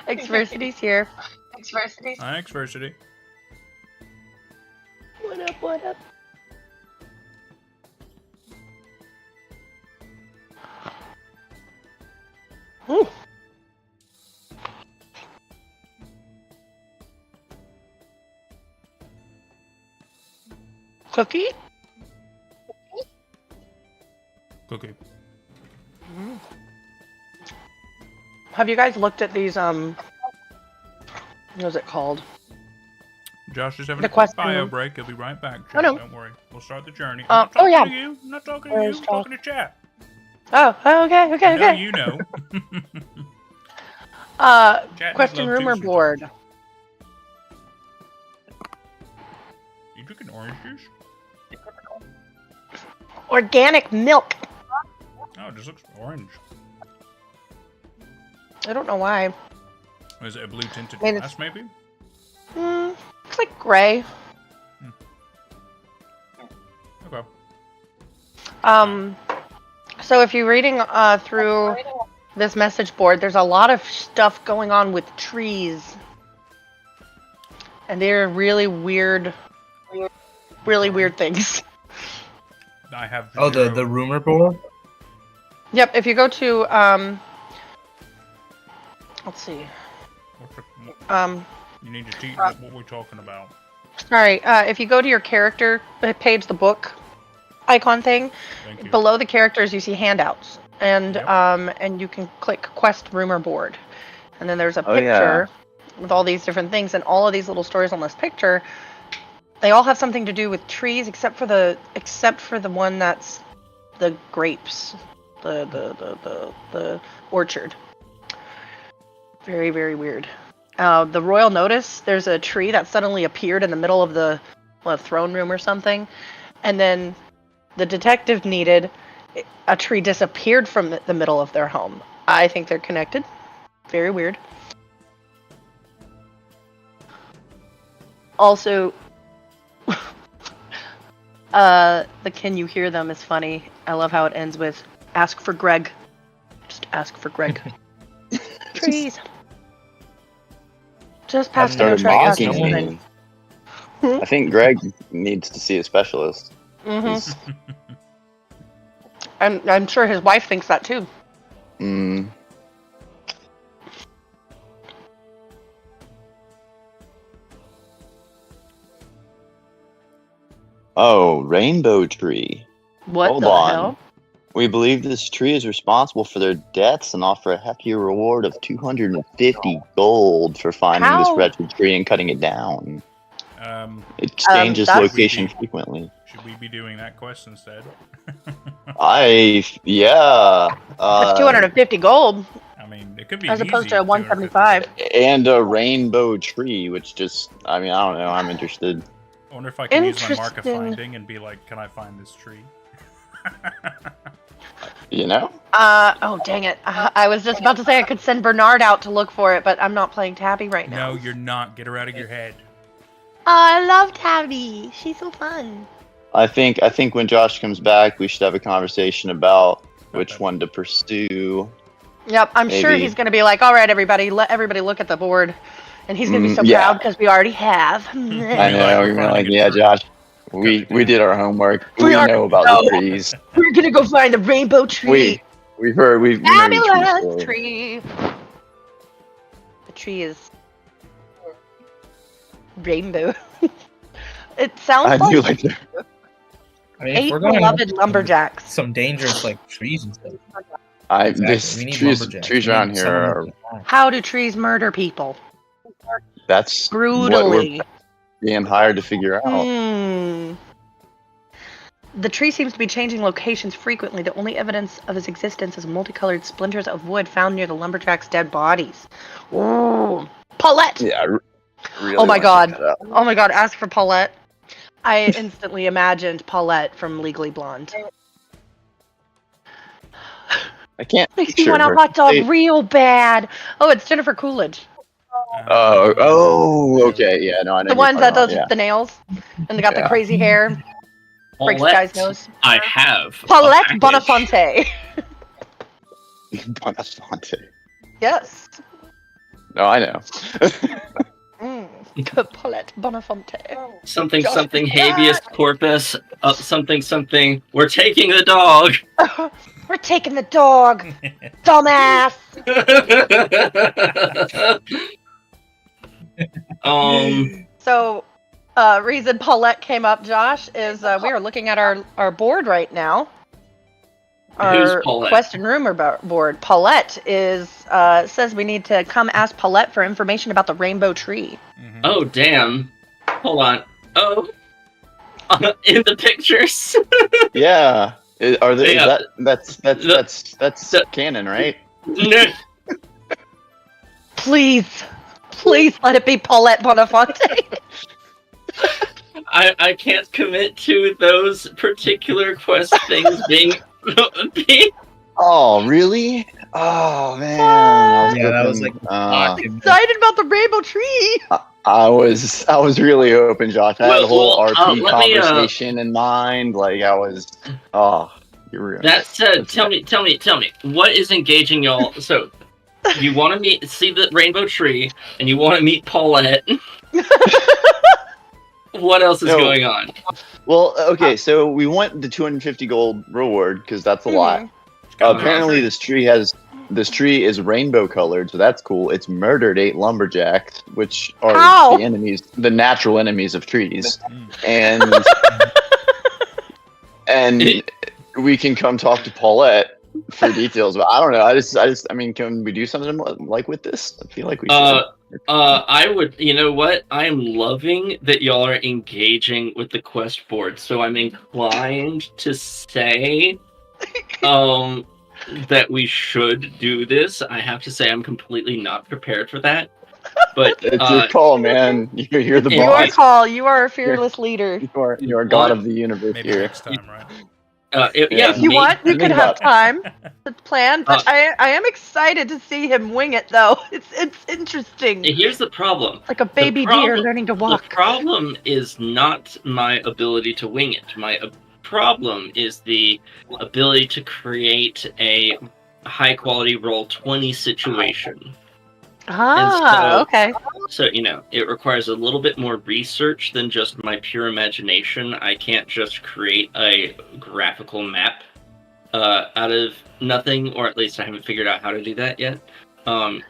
Xversity's here. Xversity's. Hi, Xversity. What up, what up? Ooh. Cookie? Cookie. Mm. Have you guys looked at these, what is it called? Josh is having The a quick question bio room. break. He'll be right back. Oh, no. Don't worry. We'll start the journey. Oh, I'm not talking yeah. to you. I'm not talking to Where you. is I'm talking to chat. Oh, okay, okay, I know okay. you know. Chat Question love rumor too, board. You drinking orange juice? Organic milk. Oh, it just looks orange. I don't know why. Is it a blue tinted Maybe glass, maybe? Looks like gray. Okay. So if you're reading through this message board, there's a lot of stuff going on with trees. And they're really weird things. I have. Oh, the rumor board? Yep, if you go to, let's see. You need to teach what we're talking about. Sorry, if you go to your character page, the book icon thing, Thank you. below the characters you see handouts. And Yep. and you can click Quest Rumor Board. And then there's a Oh, yeah. picture with all these different things, and all of these little stories on this picture, they all have something to do with trees except for the one that's the grapes. The orchard. Very, very weird. The Royal Notice, there's a tree that suddenly appeared in the middle of the throne room or something. And then the detective needed a tree disappeared from the middle of their home. I think they're connected. Very weird. Also, the can you hear them is funny. I love how it ends with ask for Greg. Just ask for Greg. Trees. Just past Started I guess mocking no one- me. I think Greg needs to see a specialist. Mm-hmm. I'm sure his wife thinks that too. Mm. Oh, rainbow tree. What Hold the on. hell? We believe this tree is responsible for their deaths and offer a hefty reward of 250 gold for finding this How? wretched tree and cutting it down. It changes that's- location frequently. Should we be doing that quest instead? Yeah. That's 250 gold, I mean, it could be as opposed easy, to 175. And a rainbow tree, which just, I mean, I don't know. I'm interested. I wonder if I can use my mark of Interesting. finding and be like, can I find this tree? You know? Oh dang it. I was just about to say I could send Bernard out to look for it, but I'm not playing Tabby right now. No, you're not. Get her out of your head. Oh, I love Tabby. She's so fun. I think when Josh comes back, we should have a conversation about which Okay. one to pursue. Yep, I'm sure Maybe. he's going to be like, all right, everybody, let everybody look at the board. And he's going to be so Yeah. proud because we already have. I Be know. like, You're gonna like, finding a yeah, tree. Josh. We Cut it down. did our homework. We We already know about know. the trees. We're going to go find the rainbow tree. We've heard. We know the tree Fabulous story. tree. The tree is rainbow. It sounds I like do like that. I mean, if 8 we're going beloved lumberjacks. some dangerous like trees and stuff. This We need trees lumberjacks. trees We need around here someone are. to attack. How do trees murder people? That's what we're Brutally. being hired to figure out. The tree seems to be changing locations frequently. The only evidence of its existence is multicolored splinters of wood found near the lumberjacks' dead bodies. Ooh. Paulette! Yeah. Really Oh my wanna check god. that out. Oh my god, ask for Paulette. I instantly imagined Paulette from Legally Blonde. I can't Makes me picture want a her. hot dog They- real bad. Oh, it's Jennifer Coolidge. Okay, yeah, no, I know. The who one you're that talking does about, the nails. And they got the Yeah. crazy hair. Breaks the guy's nose. I have a Paulette package. Bonafonte. yeah. Bonafonte. Yes. No, I know. Paulette Bonafonte. Something Josh- something habeas corpus. Something something. We're taking the dog. We're taking the dog. Dumbass. So, reason Paulette came up, Josh, is we are looking at our board right now. Who's Our Paulette? quest and rumor board. Paulette is says we need to come ask Paulette for information about the rainbow tree. Mhm. Oh damn! Hold on. Oh, in the pictures. Yeah. Are they? Yeah. That's canon, right? No. Please let it be Paulette Bonafonte. I can't commit to those particular quest things being. Oh, really? Oh man. Yeah, that was hoping- like Excited about the rainbow tree. I was really hoping, Josh. I had a whole Well, RP let me, conversation in mind. Like I was. Oh, you were. That said, tell me, what is engaging y'all? So, you want to see the rainbow tree, and you want to meet Paulette. What else is No. going on? Well, okay, so we want the 250 gold reward because that's a lot. Apparently, this tree is rainbow colored, so that's cool. It's murdered 8 lumberjacks, which are How? the enemies, the natural enemies of trees, Mm. and we can come talk to Paulette for details. But I don't know. I mean, can we do something like with this? I feel like we should. I would. You know what? I am loving that y'all are engaging with the quest board. So I'm inclined to say, that we should do this. I have to say I'm completely not prepared for that. But It's your call, man. You're the You Your boss. call. You are a fearless leader. You are god of the universe Maybe here. next time, right? yeah, If you me- want, you think could have about- time to plan. But I am excited to see him wing it, though. It's interesting. Here's the problem. Like a baby deer problem- learning to The walk. problem is not my ability to wing it. My problem is the ability to create a high quality roll 20 situation. Ah, so- okay. So, it requires a little bit more research than just my pure imagination. I can't just create a graphical map out of nothing, or at least I haven't figured out how to do that yet. The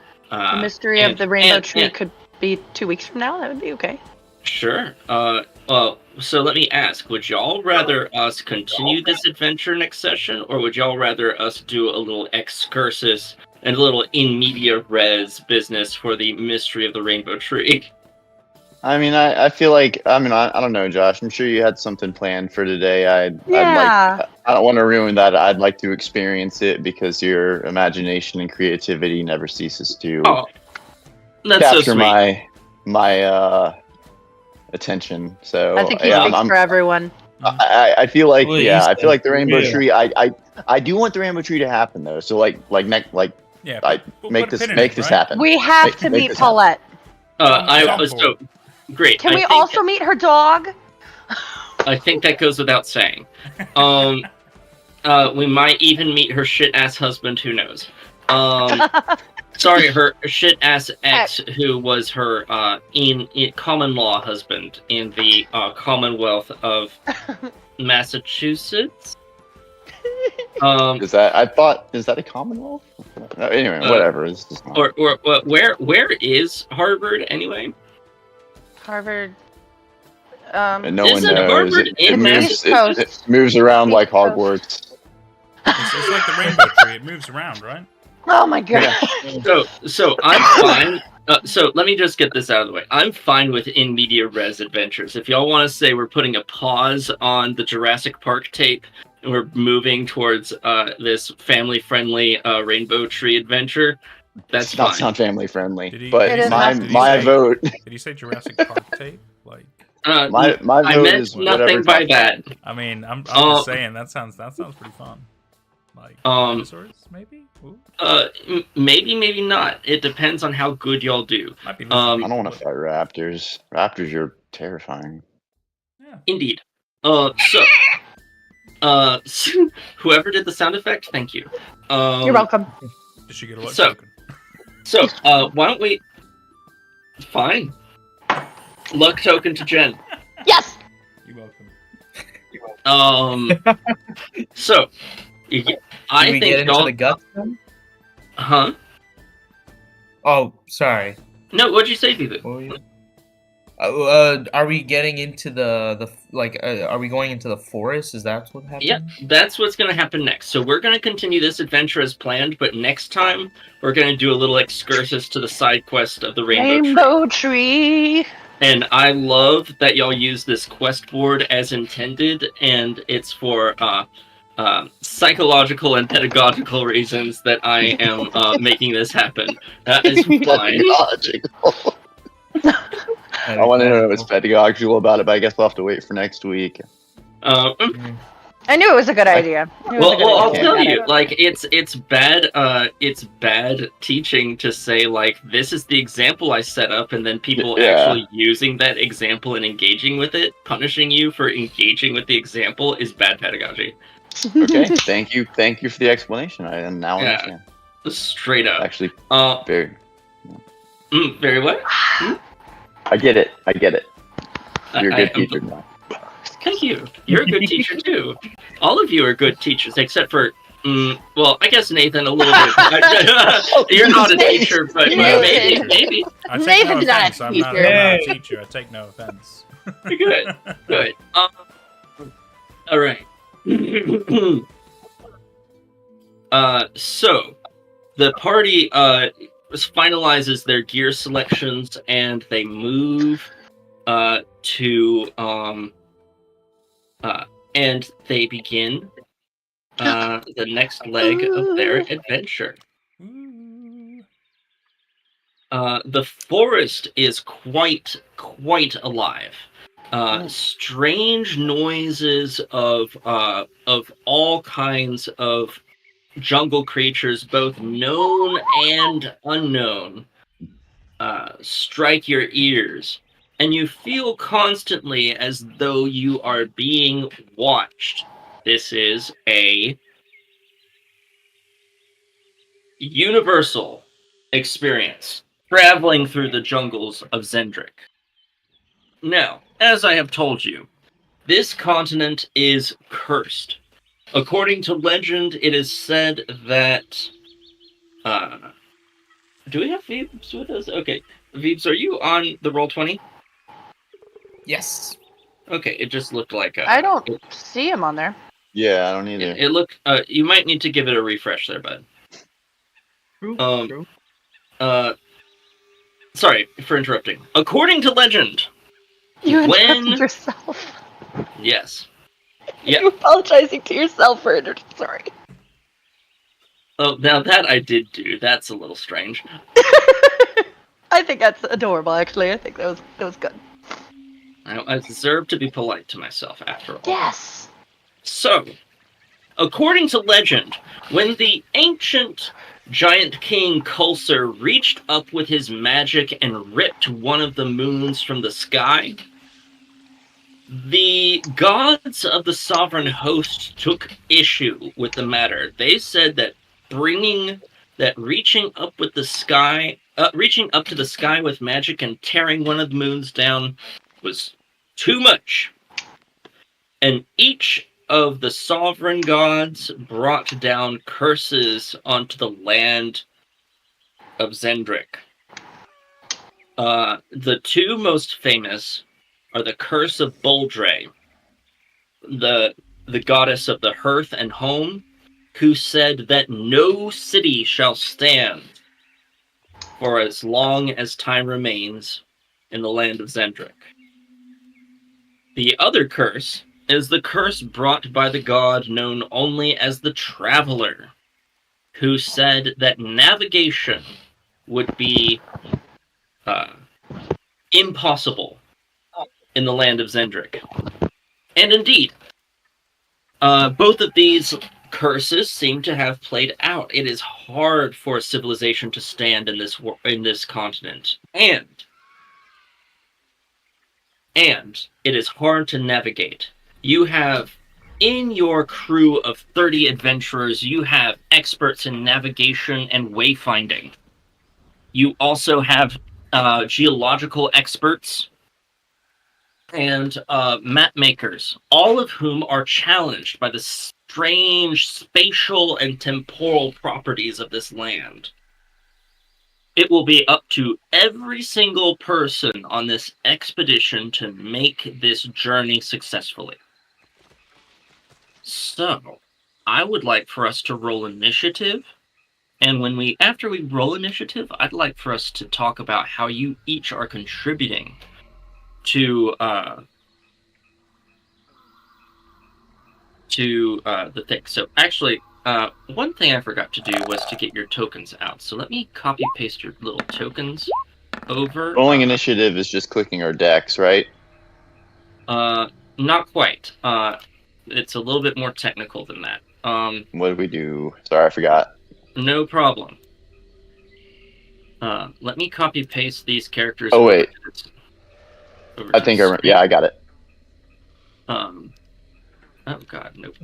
mystery of and- the rainbow and- tree and- could be 2 weeks from now. That would be okay. Sure. Well, so let me ask, would y'all rather us continue this adventure next session, or would y'all rather us do a little excursus and a little in media res business for the mystery of the rainbow tree? I mean, I feel like, I don't know, Josh. I'm sure you had something planned for today. I don't want to ruin that. I'd like to experience it because your imagination and creativity never ceases to Oh, that's so capture sweet. my attention. So I think he yeah, speaks for everyone. I feel like Well, yeah, you I feel like the said- rainbow yeah. tree. I do want the rainbow tree to happen though. So Yeah. I make put a this pin in it, right? happen. We have Make- to make meet this happen. Paulette. So great. Can I we think- also meet her dog? I think that goes without saying. We might even meet her shit ass husband. Who knows? Sorry, her shit ass ex, who was her in common law husband in the Commonwealth of Massachusetts. Is that a Commonwealth? Anyway, whatever. It's just not. Or where is Harvard anyway? Harvard. And no one Isn't knows. Harvard in Massachusetts? It moves around like East Coast. Hogwarts. It's like the rainbow tree. It moves around, right? Oh my god. So I'm fine. So let me just get this out of the way. I'm fine with in media res adventures. If y'all want to say we're putting a pause on the Jurassic Park tape and we're moving towards this family-friendly rainbow tree adventure, that's It's not fine. sound family friendly. Did he- But It is my not. my vote Did you say Jurassic Park tape? Like, my I vote meant is whatever. nothing by that. I mean, I'm just saying that sounds pretty fun. Like dinosaurs, maybe. Ooh, Maybe not. It depends on how good y'all do. might be. I don't want to fight raptors. Raptors are terrifying. Yeah. Indeed. Whoever did the sound effect, thank you. You're welcome. Did she get a luck So- token? So, why don't we... Fine. Luck token to Jen. Yes. You're welcome. So, I Can we think get into y'all... the guts then? Huh? Oh, sorry. No, what'd you say, Viva? What were you- are we getting into are we going into the forest? Is that what happened? Yep, that's what's going to happen next. So we're going to continue this adventure as planned, but next time we're going to do a little excursus to the side quest of the Rainbow Tree. Tree. And I love that y'all use this quest board as intended, and it's for psychological and pedagogical reasons that I am making this happen. That is fine. Pedagogical. I want to know what's pedagogical about it, but I guess we'll have to wait for next week. I knew it was a good idea. Well, I'll idea. tell Got you, it. like it's bad teaching to say like this is the example I set up, and then people Yeah. actually using that example and engaging with it, punishing you for engaging with the example is bad pedagogy. Okay, thank you for the explanation. I now Yeah. understand. Straight up. Actually, Very what? I get it. You're a good I- teacher now. Thank you. You're a good teacher too. All of you are good teachers, except for, well, I guess Nathan a little bit. You're not a teacher, but Nathan. maybe. I take Nathan's no not a offense. I'm not teacher. a teacher. I take no offense. Good. All right. So the party finalizes their gear selections and they move to and they begin the next leg of their adventure. Ooh. The forest is quite alive. Strange noises of all kinds of jungle creatures, both known and unknown, strike your ears, and you feel constantly as though you are being watched. This is a universal experience, traveling through the jungles of Xen'drik. Now, as I have told you, this continent is cursed. According to legend, it is said that... do we have Veebs with us? Okay. Veebs, are you on the Roll20? Yes. Okay, it just looked like... I don't see him on there. Yeah, I don't either. It looked... you might need to give it a refresh there, bud. True. Sorry for interrupting. According to legend... You When- interrupted yourself. Yes. Yeah. You're apologizing to yourself for it. Sorry. Oh, now that I did do. That's a little strange. I think that's adorable. Actually, I think that was good. I deserve to be polite to myself, after all. Yes. So, according to legend, when the ancient giant king Kulsar reached up with his magic and ripped one of the moons from the sky, the gods of the sovereign host took issue with the matter. They said that reaching up to the sky with magic and tearing one of the moons down was too much. And each of the sovereign gods brought down curses onto the land of Xen'drik. The two most famous are the Curse of Boldre, the goddess of the hearth and home, who said that no city shall stand for as long as time remains in the land of Xen'drik. The other curse is the curse brought by the god known only as the Traveler, who said that navigation would be impossible in the land of Xen'drik. And indeed, both of these curses seem to have played out. It is hard for a civilization to stand in this continent, and it is hard to navigate. You have in your crew of 30 adventurers, you have experts in navigation and wayfinding. You also have geological experts and map makers, all of whom are challenged by the strange spatial and temporal properties of this land. It will be up to every single person on this expedition to make this journey successfully. So, I would like for us to roll initiative, and after we roll initiative, I'd like for us to talk about how you each are contributing to the thing. So actually, one thing I forgot to do was to get your tokens out. So let me copy paste your little tokens over. Rolling initiative is just clicking our decks, right? Not quite. It's a little bit more technical than that. What did we do? Sorry, I forgot. No problem. Let me copy paste these characters. Oh wait. I think I remember. Yeah, I got it. Oh god, nope.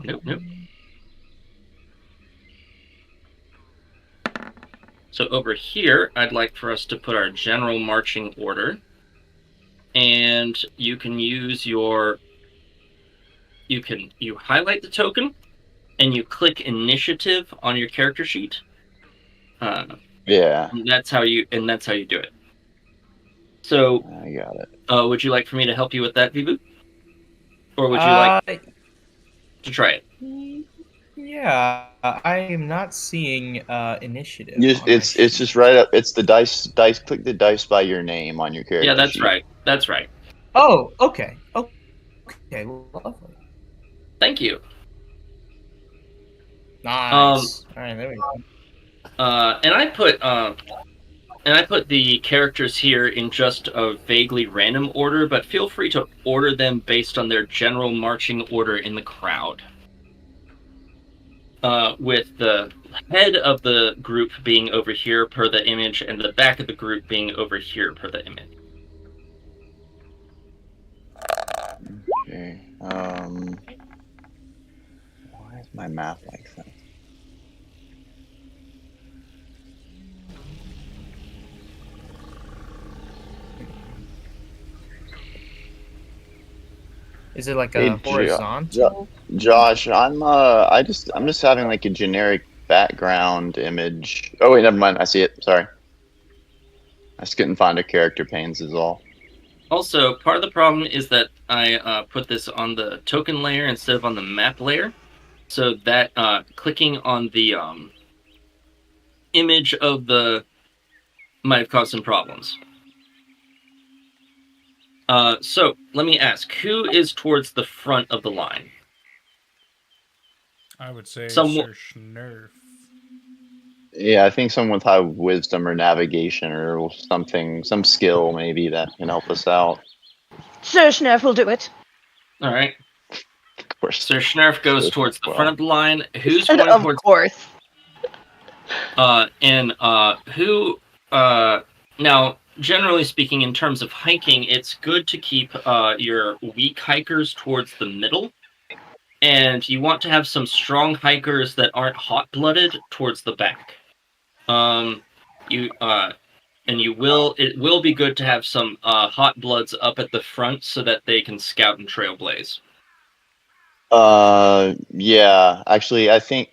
So over here, I'd like for us to put our general marching order, and you can use you highlight the token, and you click initiative on your character sheet. Yeah. And that's how you do it. So I got it. Would you like for me to help you with that, Veebs? Or would you like to try it? Yeah, I am not seeing initiative. It's just right up. It's the dice. Click the dice by your name on your character. Yeah, that's sheet. right. That's right. Oh, okay. Okay, lovely. Thank you. Nice. All right, there we go. And I put the characters here in just a vaguely random order, but feel free to order them based on their general marching order in the crowd. With the head of the group being over here per the image, and the back of the group being over here per the image. Okay. Why is my map like that? Is it like a horizontal? Josh, I'm just having like a generic background image. Oh wait, never mind. I see it. Sorry. I just couldn't find a character panes is all. Also, part of the problem is that I put this on the token layer instead of on the map layer, so that clicking on the image of the might have caused some problems. So let me ask, who is towards the front of the line? I would say Sir Schnurf. Yeah, I think someone with high wisdom or navigation or something, some skill maybe that can help us out. Sir Schnurf will do it. All right. Of course. Sir Schnurf goes towards the front of the line. Who's And going of towards? course. Who? Now, generally speaking, in terms of hiking, it's good to keep your weak hikers towards the middle, and you want to have some strong hikers that aren't hot-blooded towards the back. It will be good to have some hot bloods up at the front so that they can scout and trailblaze. Yeah. Actually, I think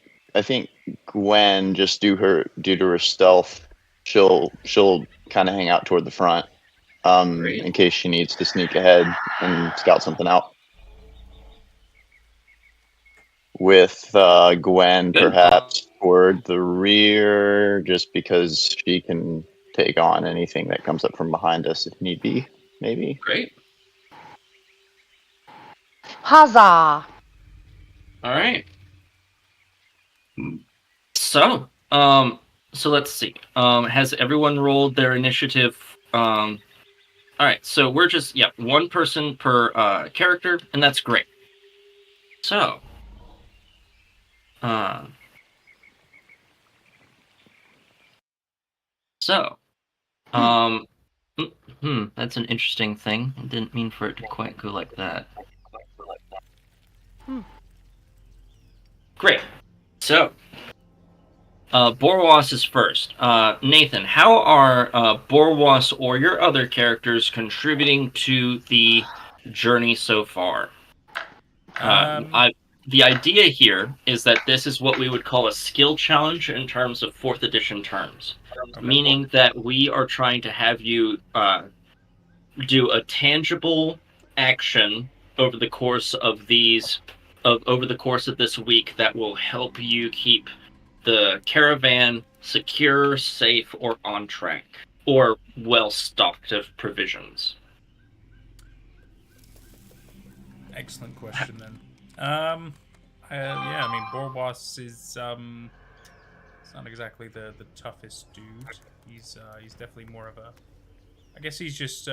Gwen, just due to her stealth, she'll kind of hang out toward the front. Great. in case she needs to sneak ahead and scout something out. With Gwen, Good. perhaps toward the rear, just because she can take on anything that comes up from behind us if need be. Maybe. Great. Huzzah! All right. So, let's see. Has everyone rolled their initiative? All right. So we're just one person per character, and that's great. So, that's an interesting thing. I didn't mean for it to quite go like that. Great. So, Borwas is first. Nathan, how are Borwas or your other characters contributing to the journey so far? The idea here is that this is what we would call a skill challenge in terms of 4th edition terms, meaning that we are trying to have you do a tangible action over the course of this week that will help you keep the caravan secure, safe, or on track, or well stocked of provisions. Excellent question then. I mean, Borwas is it's not exactly the toughest dude. He's definitely more of a. I guess he's just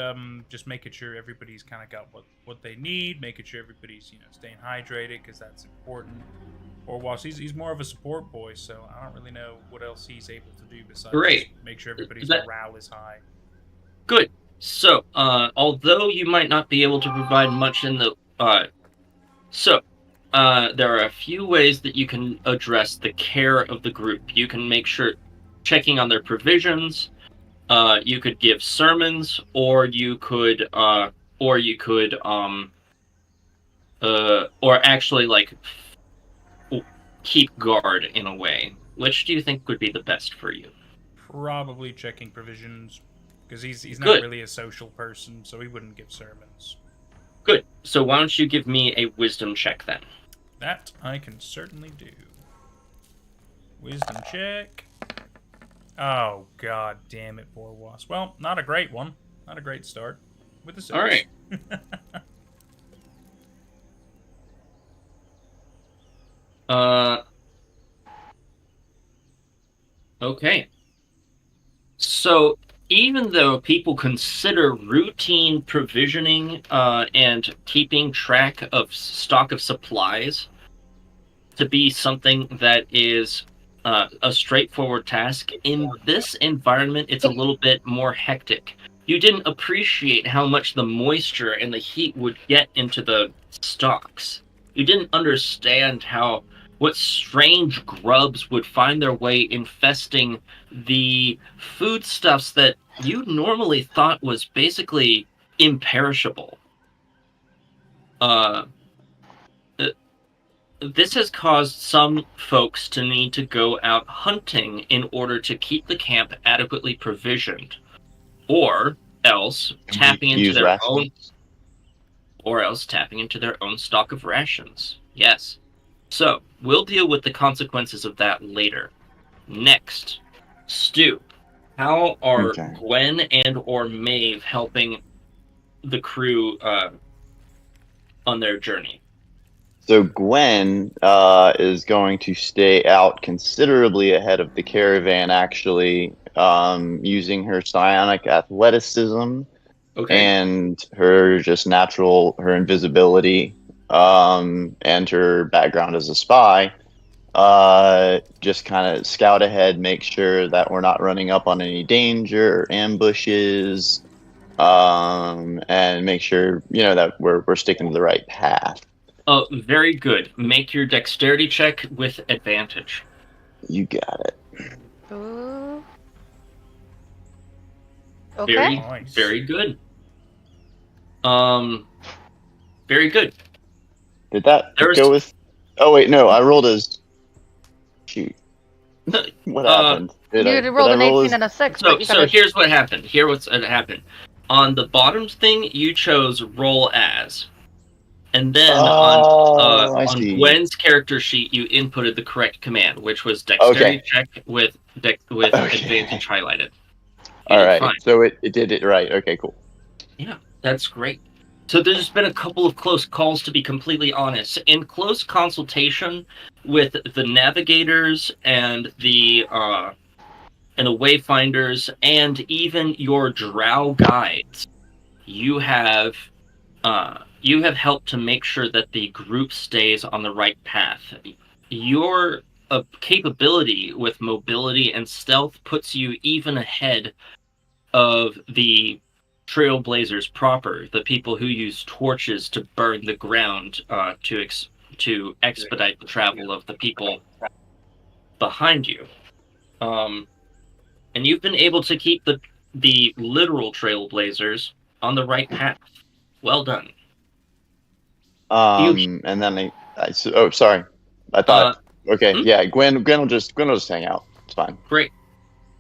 making sure everybody's kind of got what they need, making sure everybody's staying hydrated because that's important. Borwas, he's more of a support boy, so I don't really know what else he's able to do besides make sure everybody's morale is high. Good. So, although you might not be able to provide much in the there are a few ways that you can address the care of the group. You can make sure checking on their provisions. You could give sermons, or you could actually keep guard in a way. Which do you think would be the best for you? Probably checking provisions, because he's not really a social person, so he wouldn't give sermons. Good. So why don't you give me a wisdom check then? That I can certainly do. Wisdom check. Oh, god damn it, Borwas. Well, not a great one. Not a great start. With a 6. All right. Okay. So, even though people consider routine provisioning and keeping track of stock of supplies to be something that is a straightforward task, in this environment, it's a little bit more hectic. You didn't appreciate how much the moisture and the heat would get into the stocks. You didn't understand what strange grubs would find their way infesting the foodstuffs that you normally thought was basically imperishable. This has caused some folks to need to go out hunting in order to keep the camp adequately provisioned, or else tapping into their own stock of rations. Yes. So, we'll deal with the consequences of that later. Next, Stu. How are Gwen and or Maeve helping the crew on their journey? So Gwen is going to stay out considerably ahead of the caravan, actually, using her psionic athleticism and her her invisibility, and her background as a spy. Just kind of scout ahead, make sure that we're not running up on any danger or ambushes, and make sure that we're sticking to the right path. Oh, very good. Make your dexterity check with advantage. You got it. Ooh. Okay. Very good. Very good. Did that go with? Oh wait, no. I rolled as. Shoot. What happened? You rolled an 18 and a 6. So here's what happened. On the bottom thing, you chose roll as. And then I on see. Gwen's character sheet, you inputted the correct command, which was dexterity check with advantage highlighted. You All did right, fine. so it did it right. Okay, cool. Yeah, that's great. So there's been a couple of close calls, to be completely honest. In close consultation with the navigators and the wayfinders and even your drow guides, you have helped to make sure that the group stays on the right path. Your capability with mobility and stealth puts you even ahead of the trailblazers proper, the people who use torches to burn the ground to expedite the travel of the people behind you. And you've been able to keep the literal trailblazers on the right path. Well done. And then sorry. I thought okay, hmm? yeah, Gwen will just hang out. It's fine. Great.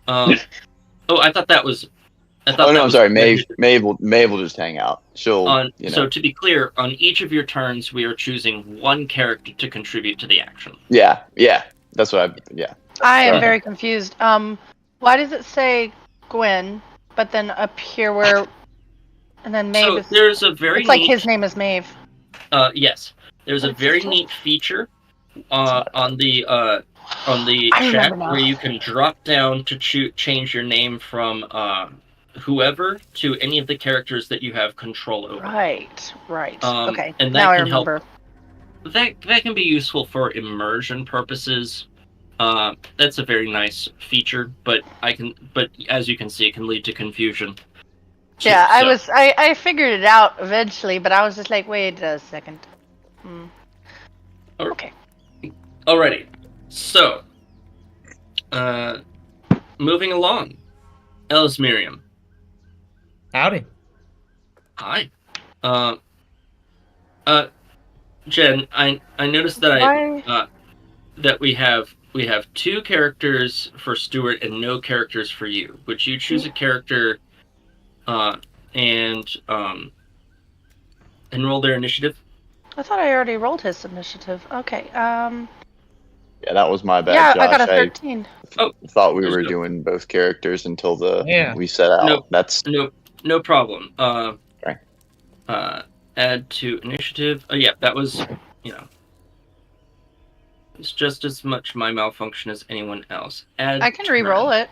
I thought that was. I'm sorry. Maeve will just hang out. She'll. So to be clear, on each of your turns, we are choosing one character to contribute to the action. Yeah. That's what I am very confused. Why does it say Gwen, but then up here and then Maeve So there's a very it's like his name is Maeve. Yes. There's a very neat feature on the chat where you can drop down to change your name from whoever to any of the characters that you have control over. Right. Okay. And now that I can remember. help. That can be useful for immersion purposes. That's a very nice feature, but as you can see, it can lead to confusion. Yeah, I figured it out eventually, but I was just like, wait a second. Okay. Alrighty. So, moving along. Ellis Miriam. Howdy. Hi. Jen, I noticed that that we have 2 characters for Stuart and no characters for you. Would you choose a character and roll their initiative? I thought I already rolled his initiative. Okay. Yeah, that was my bad. Yeah, Josh. I got a 13. I thought we were doing both characters until we set out. No, That's no problem. Okay. Add to initiative. Yeah, that was it's just as much my malfunction as anyone else. I can re-roll it.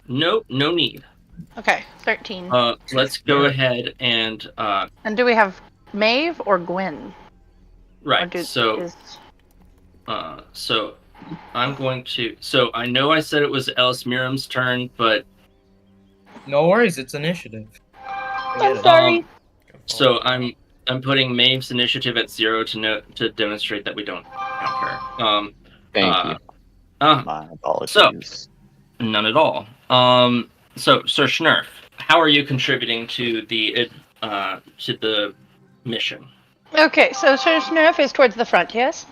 No need. Okay, 13. Let's go ahead and. And do we have Maeve or Gwen? Right. So I'm going to. So I know I said it was Ellis Miriam's turn, but no worries. It's initiative. I'm sorry. So I'm putting Maeve's initiative at 0 to demonstrate that we don't count her. Thank you. My apologies. So, none at all. So Sir Schnurf, how are you contributing to the mission? Okay, so Sir Schnurf is towards the front, yes?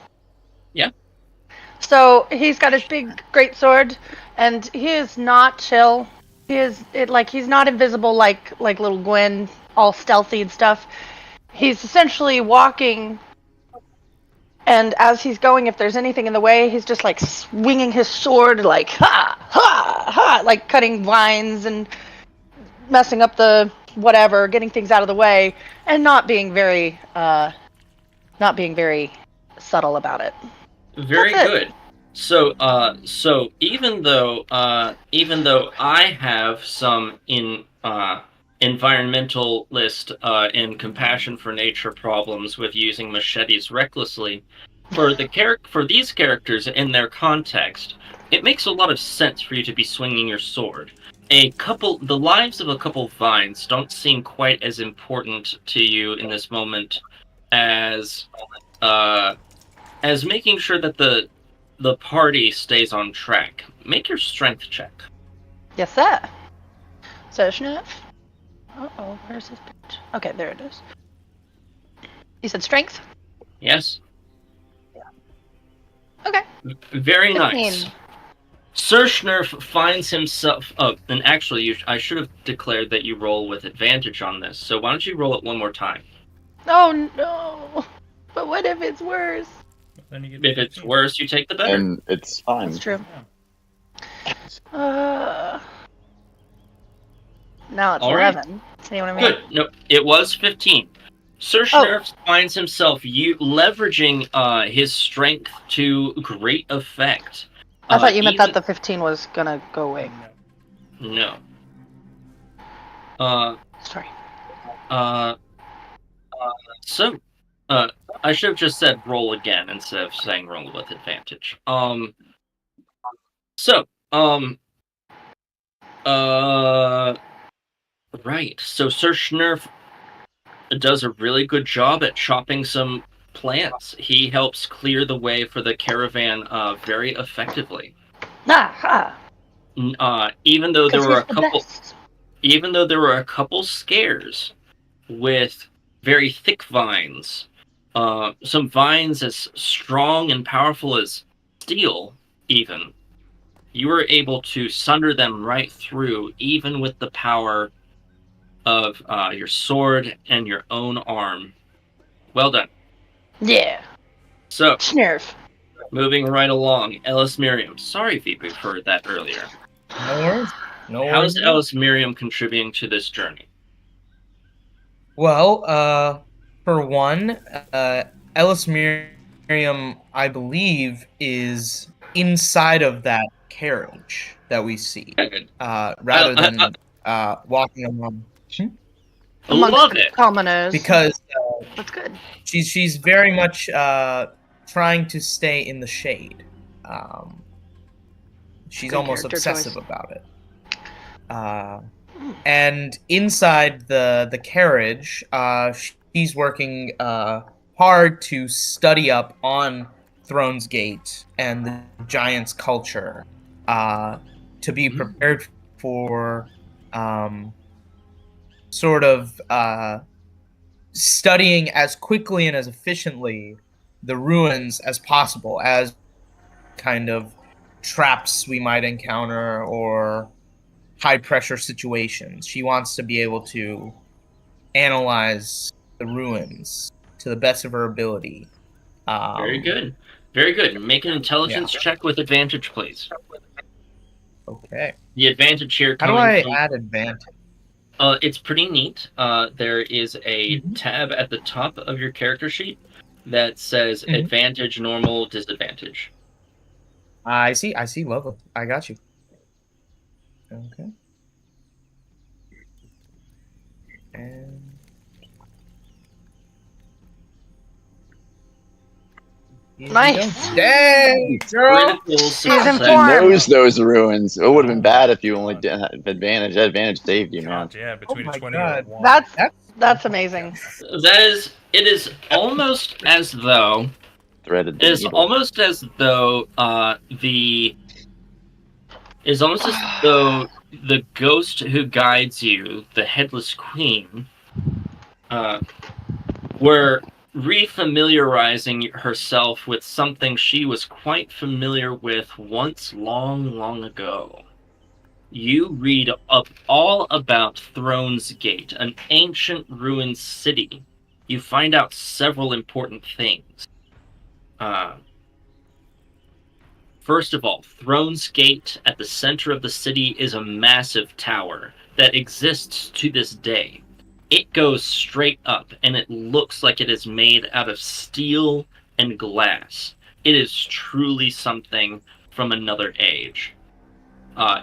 Yeah. So he's got his big great sword, and he is not chill. He's not invisible like little Gwen, all stealthy and stuff. He's essentially walking, and as he's going, if there's anything in the way, he's just like swinging his sword, like ha ha ha, like cutting vines and messing up the whatever, getting things out of the way, and not being very subtle about it. Very good. So even though I have some environmentalist and compassion for nature problems with using machetes recklessly, for these characters in their context, it makes a lot of sense for you to be swinging your sword. The lives of a couple vines don't seem quite as important to you in this moment as making sure that the party stays on track. Make your strength check. Yes, sir. So, Schnurf. Uh-oh, where's his pitch? Okay, there it is. You said strength? Yes. Okay. Very 15. nice. Sir Schnurf finds himself. Oh, and actually, I should have declared that you roll with advantage on this. So why don't you roll it one more time? Oh no! But what if it's worse? Then you get If it's worse, you take the better. And it's fine. That's true. Yeah. Now it's All right. 11. See what I mean? Good. No, it was 15. Sir Schnurf finds himself leveraging his strength to great effect. I thought you meant that the 15 was gonna go away. No. Sorry. So, I should have just said roll again instead of saying roll with advantage. Right. So Sir Schnurf does a really good job at chopping some plants. He helps clear the way for the caravan very effectively. Even though there were a couple scares with very thick vines, some vines as strong and powerful as steel, even, you were able to sunder them right through, even with the power of your sword and your own arm. Well done. Yeah. So, Schnurf. moving right along, Ellis Miriam. Sorry, Veebs, for that earlier. No worries. No worries. How's Ellis Miriam contributing to this journey? Well, for one, Ellis Miriam, I believe, is inside of that carriage that we see, rather than walking along. Love it. Commoners. Because that's good. She's very much trying to stay in the shade. She's Good almost character obsessive choice. about it. And inside the carriage, she's working hard to study up on Throne's Gate and the Giants' culture, to be prepared for sort of studying as quickly and as efficiently the ruins as possible, as kind of traps we might encounter or high pressure situations. She wants to be able to analyze the ruins to the best of her ability. Very good. Very good. Make an intelligence check with advantage, please. Okay. The advantage here How do I add advantage? It's pretty neat. There is a tab at the top of your character sheet that says advantage, normal, disadvantage. I see. Lovely. I got you. Okay. And nice. Dang, girl. She's She informed. knows those ruins. It would have been bad if you only did have advantage. Advantage saved you, man. God, yeah, between Oh a my 20 God. and a 1. That's amazing. It is almost as though Threaded the It is needle. almost as though the ghost who guides you, the Headless Queen, were refamiliarizing herself with something she was quite familiar with once long, long ago. You read up all about Throne's Gate, an ancient ruined city. You find out several important things. First of all, Throne's Gate at the center of the city is a massive tower that exists to this day. It goes straight up, and it looks like it is made out of steel and glass. It is truly something from another age.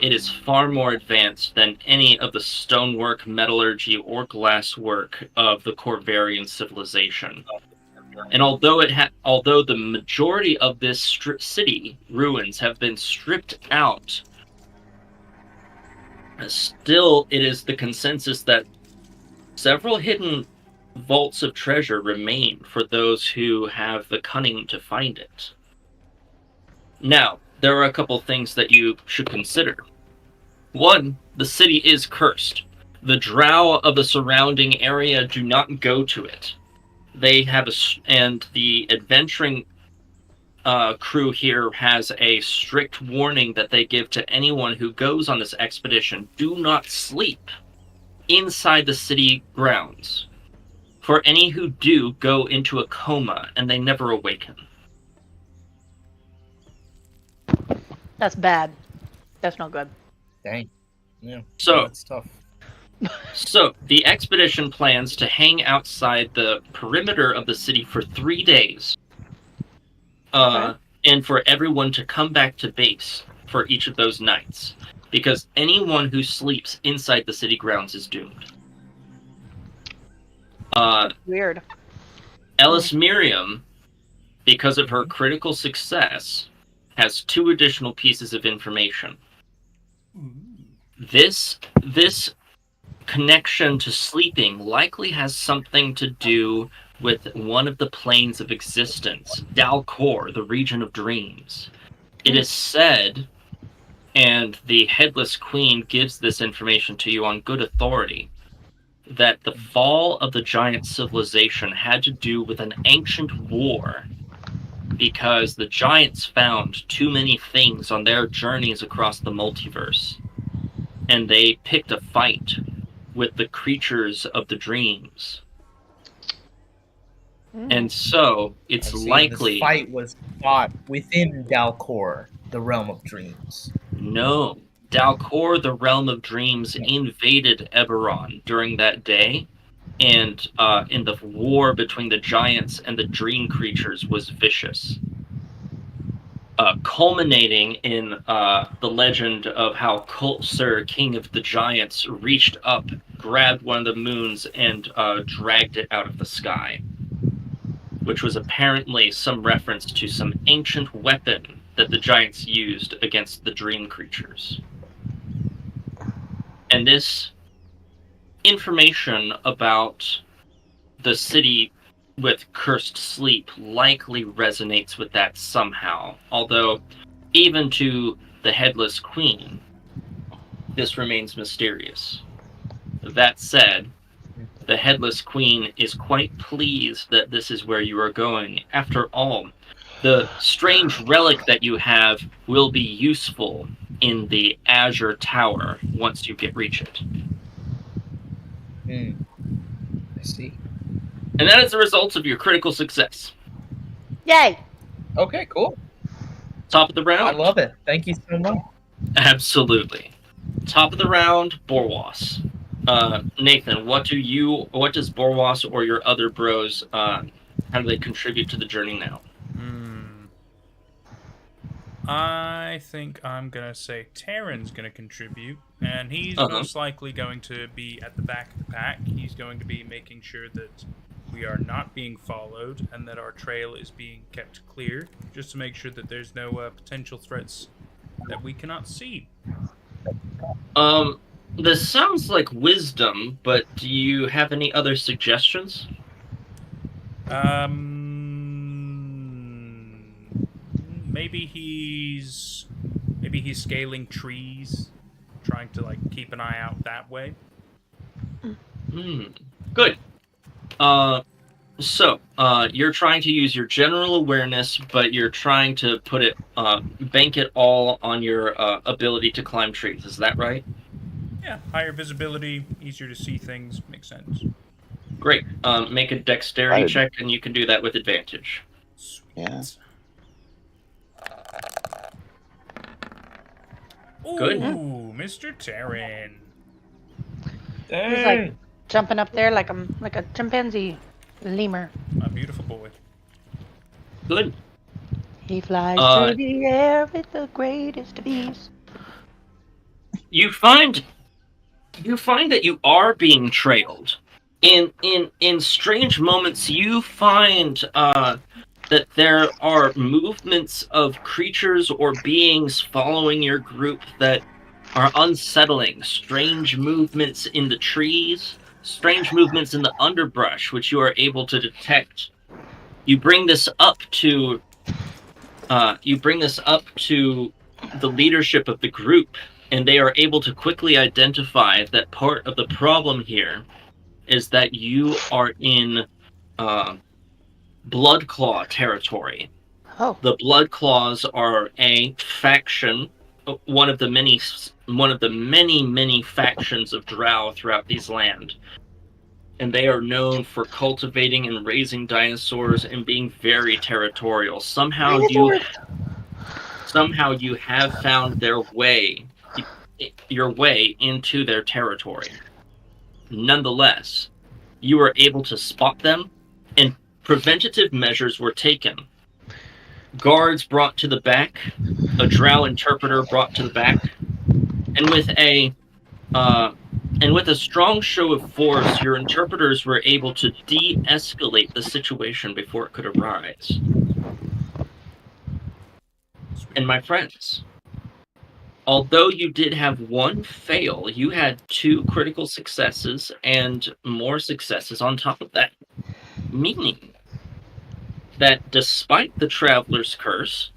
It is far more advanced than any of the stonework, metallurgy, or glasswork of the Corvarian civilization. And although the majority of this city ruins have been stripped out, still it is the consensus that several hidden vaults of treasure remain for those who have the cunning to find it. Now, there are a couple things that you should consider. One, the city is cursed. The drow of the surrounding area do not go to it. They have and the adventuring crew here has a strict warning that they give to anyone who goes on this expedition. Do not sleep inside the city grounds. For any who do, go into a coma, and they never awaken. That's bad. That's not good. Dang. Yeah. So- that's tough. So, the expedition plans to hang outside the perimeter of the city for 3 days. And for everyone to come back to base for each of those nights. Because anyone who sleeps inside the city grounds is doomed. Weird. Ellis Miriam, because of her critical success, has 2 additional pieces of information. This connection to sleeping likely has something to do with one of the planes of existence, Dalcor, the region of dreams. It is said, and the Headless Queen gives this information to you on good authority, that the fall of the giant civilization had to do with an ancient war because the giants found too many things on their journeys across the multiverse, and they picked a fight with the creatures of the dreams. And so it's likely this fight was fought within Dalcor, the realm of dreams. No. Dalcor, the realm of dreams, invaded Eberron during that day, and in the war between the giants and the dream creatures was vicious. Culminating in the legend of how Kulsur, king of the giants, reached up, grabbed one of the moons, and dragged it out of the sky. Which was apparently some reference to some ancient weapon that the giants used against the dream creatures. And this information about the city with cursed sleep likely resonates with that somehow. Although, even to the Headless Queen, this remains mysterious. That said, the Headless Queen is quite pleased that this is where you are going. After all, the strange relic that you have will be useful in the Azure Tower once you reach it. I see. And that is the result of your critical success. Yay! Okay, cool. Top of the round. I love it. Thank you so much. Absolutely. Top of the round, Borwas. Nathan, what does Borwas or your other bros, how do they contribute to the journey now? I think I'm going to say Terran's going to contribute, and he's most likely going to be at the back of the pack. He's going to be making sure that we are not being followed and that our trail is being kept clear, just to make sure that there's no potential threats that we cannot see. This sounds like wisdom, but do you have any other suggestions? Maybe he's scaling trees, trying to keep an eye out that way. Good. So you're trying to use your general awareness, but you're trying to bank it all on your ability to climb trees. Is that right? Yeah, higher visibility, easier to see things, makes sense. Great. Make a dexterity check, and you can do that with advantage. Sweet. Yeah. Good. Ooh, Mr. Terran. He's like jumping up there like a chimpanzee lemur. My beautiful boy. Good. He flies through the air with the greatest of ease. You find that you are being trailed. In strange moments, you find that there are movements of creatures or beings following your group that are unsettling. Strange movements in the trees, strange movements in the underbrush, which you are able to detect. You bring this up to the leadership of the group, and they are able to quickly identify that part of the problem here is that you are in Bloodclaw territory. Oh. The Blood Claws are a faction, one of the many factions of Drow throughout these lands. And they are known for cultivating and raising dinosaurs and being very territorial. Somehow you have found your way into their territory. Nonetheless, you were able to spot them, and preventative measures were taken. Guards brought to the back, a drow interpreter brought to the back, and with a strong show of force, your interpreters were able to de-escalate the situation before it could arise. And my friends, although you did have one fail, you had 2 critical successes and more successes on top of that. Meaning that despite the Traveler's Curse,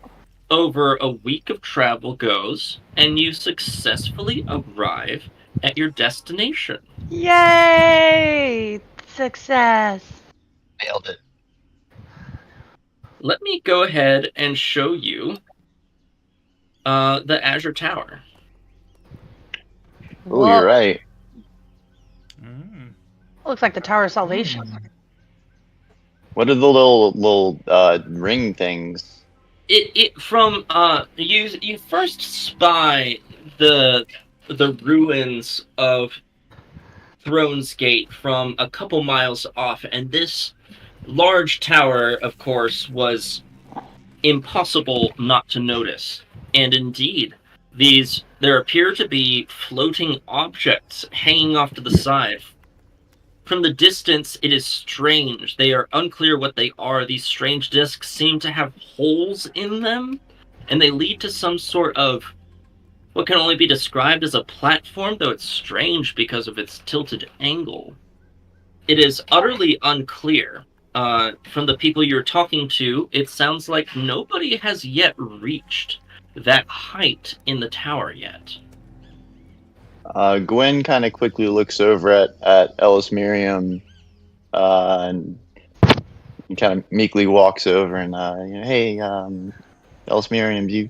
over a week of travel goes, and you successfully arrive at your destination. Yay! Success! Nailed it. Let me go ahead and show you the Azure Tower. Oh, you're right. Looks like the Tower of Salvation. What are the little ring things? You first spy the ruins of Throne's Gate from a couple miles off, and this large tower, of course, was impossible not to notice. And indeed, there appear to be floating objects hanging off to the side. From the distance, it is strange. They are unclear what they are. These strange discs seem to have holes in them, and they lead to some sort of what can only be described as a platform, though it's strange because of its tilted angle. It is utterly unclear. From the people you're talking to, it sounds like nobody has yet reached that height in the tower yet. Gwen kind of quickly looks over at Ellis Miriam and kind of meekly walks over and, hey, Ellis Miriam, do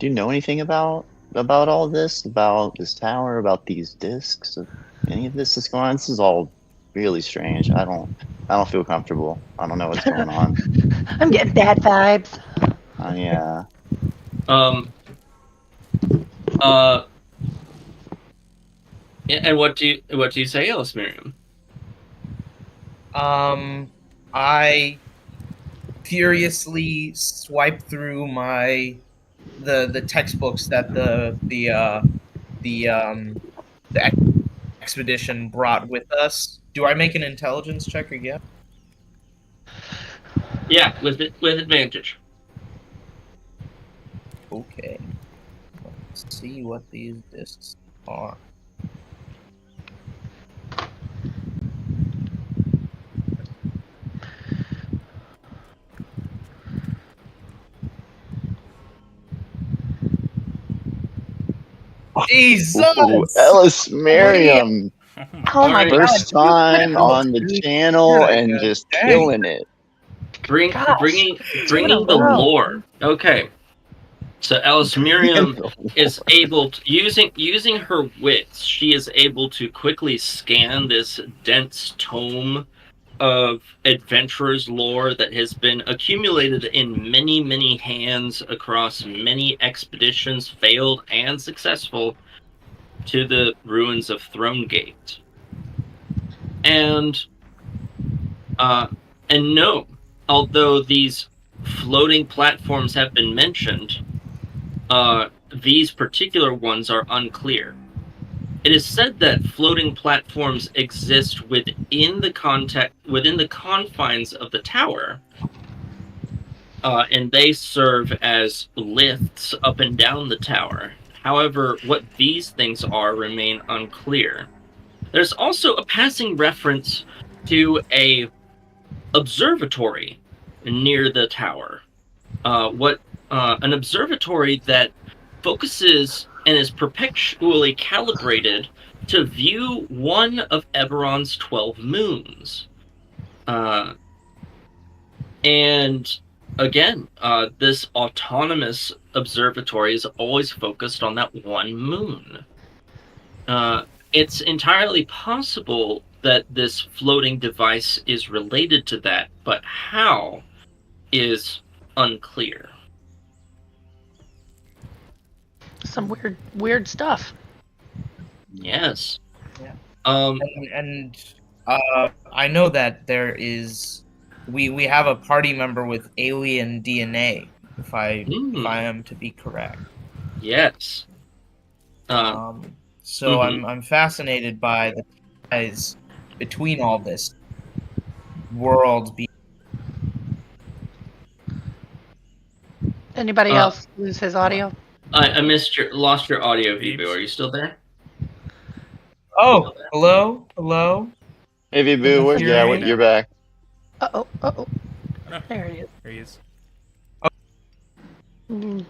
you know anything about all this? About this tower? About these discs? Any of this is going on? This is all really strange. I don't feel comfortable. I don't know what's going on. I'm getting bad vibes. Yeah. And what do you say, Ellis Miriam? I furiously swipe through the textbooks that the expedition brought with us. Do I make an intelligence check again? Yeah, with advantage. Okay. Let's see what these discs are. Jesus! Ooh, Ellis Miriam. Oh my god. First time on the channel and just killing it. Bringing the lore. Okay. So Ellis Miriam is able to, using her wits, she is able to quickly scan this dense tome of adventurers' lore that has been accumulated in many, many hands across many expeditions, failed and successful, to the ruins of Thronegate. And no, although these floating platforms have been mentioned, these particular ones are unclear. It is said that floating platforms exist within the confines of the tower, and they serve as lifts up and down the tower. However, what these things are remain unclear. There's also a passing reference to a observatory near the tower. An observatory that focuses and is perpetually calibrated to view one of Eberron's 12 moons. And again, this autonomous observatory is always focused on that one moon. It's entirely possible that this floating device is related to that, but how is unclear. Some weird stuff. Yes. Yeah. Um. I know that there is we have a party member with alien DNA, if I am to be correct. Yes. So I'm fascinated by the ties between all this worlds. Anybody else lose his audio? I lost your audio, Vivo. Are you still there? Oh, hello. Hey, Vibu, you're back. Uh oh. There he is. There he is.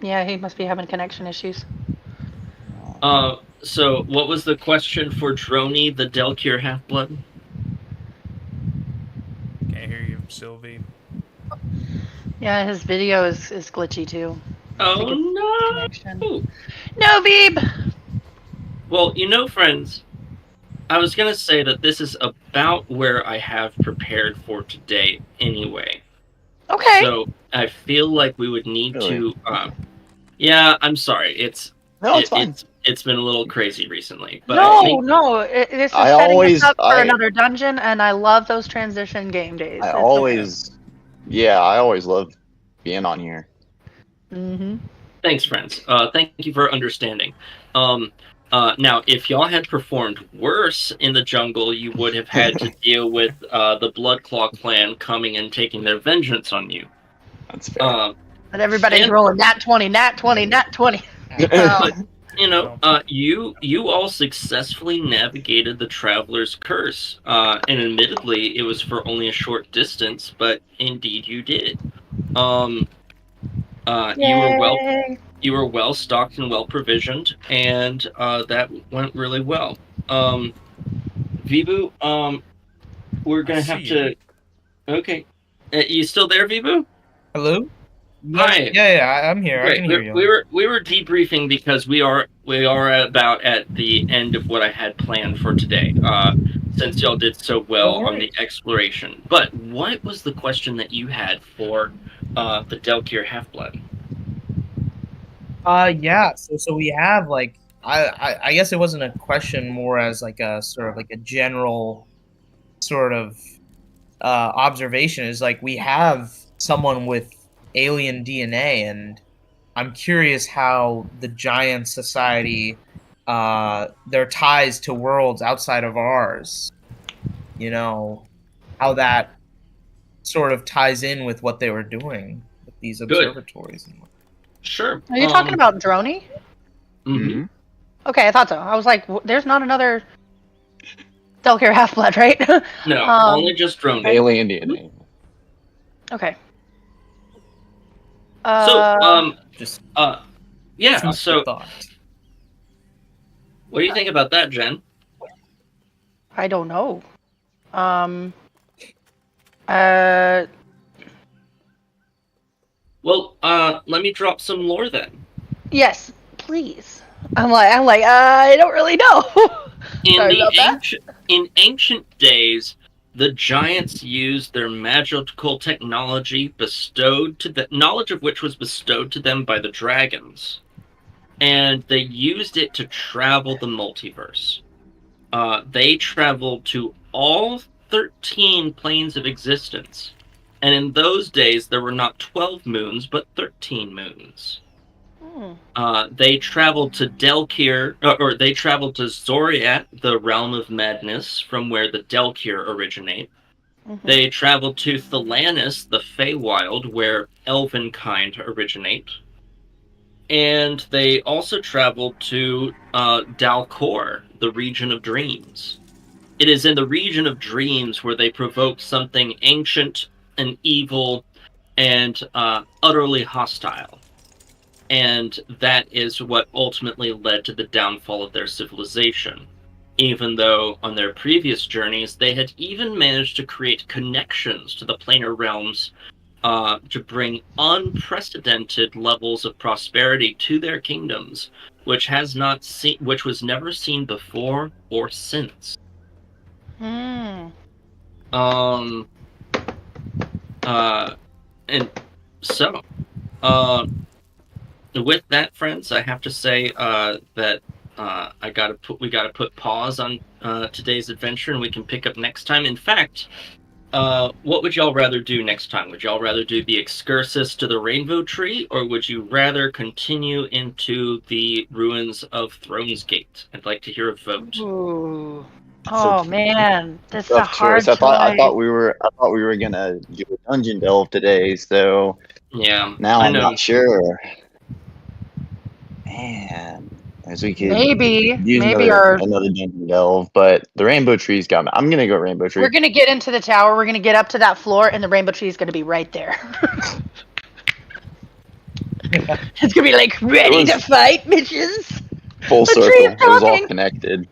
Yeah, he must be having connection issues. So what was the question for Droney, the Delcure half-blood? Can't hear you, Sylvie. Yeah, his video is glitchy too. Oh no! Connection. No, Veeb! Well, friends, I was gonna say that this is about where I have prepared for today anyway. Okay. So I feel like we would need to. Yeah, I'm sorry. It's fine. It's been a little crazy recently. But this is setting us up for another dungeon, and I love those transition game days. I always love being on here. Mm-hmm. Thanks, friends. Thank you for understanding. Now, if y'all had performed worse in the jungle, you would have had to deal with the Bloodclaw clan coming and taking their vengeance on you. That's fair. But everybody's rolling nat 20. You all successfully navigated the Traveler's Curse, and admittedly, it was for only a short distance, but indeed you did. You were well stocked and well provisioned, and that went really well. Vibu, we're gonna have to. Okay, you still there, Vibu? Hello. Hi. Yeah, I'm here. Great. I can hear you. We were debriefing because we are about at the end of what I had planned for today. Since y'all did so well on the exploration, but what was the question that you had for the Delcure Half-Blood? Yeah. So we have I guess it wasn't a question, more as like a sort of like a general sort of observation. Is like we have someone with alien DNA, and I'm curious how the Giant Society, their ties to worlds outside of ours, how that sort of ties in with what they were doing with these observatories. Sure. Are you talking about Droney? Mm-hmm. Okay, I thought so. I was like, there's not another Delcure Half-Blood, right? No, only just Droney. Alien DNA. Okay. Yeah. So, what do you think about that, Jen? I don't know. Well, let me drop some lore then. Yes, please. I'm like, I don't really know. In ancient days, the giants used their magical technology knowledge of which was bestowed to them by the dragons, and they used it to travel the multiverse. They traveled to all 13 planes of existence, and in those days there were not 12 moons, but 13 moons. They traveled to Delcure, or they traveled to Zoriat, the realm of madness, from where the Delcure originate. Mm-hmm. They traveled to Thelanis, the Feywild, where Elvenkind originate. And they also traveled to Dalcor, the region of dreams. It is in the region of dreams where they provoke something ancient and evil and utterly hostile. And that is what ultimately led to the downfall of their civilization. Even though on their previous journeys, they had even managed to create connections to the planar realms to bring unprecedented levels of prosperity to their kingdoms, which was never seen before or since. Hmm. And so, with that, friends, I have to say that we gotta put pause on today's adventure, and we can pick up next time. In fact, what would y'all rather do next time? Would y'all rather do the excursus to the Rainbow Tree, or would you rather continue into the ruins of Thrones Gate? I'd like to hear a vote. Ooh. Oh man, this is a Tough hard choice. I thought choice. we were gonna do a dungeon delve today, so Yeah, now I I'm know. not sure. Man, as we could Maybe use another dungeon delve, but the Rainbow Tree's got me. I'm gonna go Rainbow Tree. we're gonna get into the tower. We're gonna get up to that floor, and the rainbow tree is gonna be right there. It's gonna be like ready to fight, bitches. Full The circle. tree's It was all talking. connected.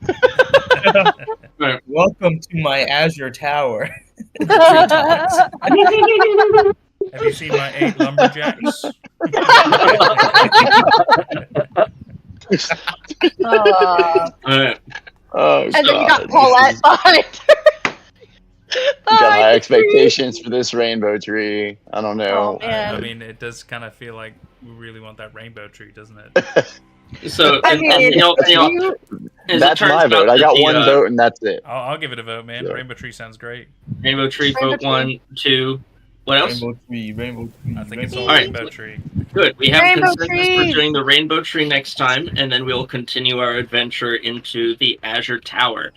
Welcome to my Azure Tower. Have you seen my 8 lumberjacks? Oh, and then you got God. Paulette behind. Got high expectations for this Rainbow Tree. I don't know. Oh, man. I mean, it does kind of feel like we really want that rainbow tree, doesn't it? So, I mean, That's my vote. I got one vote, and that's it. I'll give it a vote, man. Yeah. Rainbow tree sounds great. Rainbow Tree, vote 1, 2. What else? Rainbow Tree. I think it's all Alright. rainbow tree. Good. We have Rainbow consensus Tree. for doing the Rainbow Tree next time, and then we'll continue our adventure into the Azure Tower.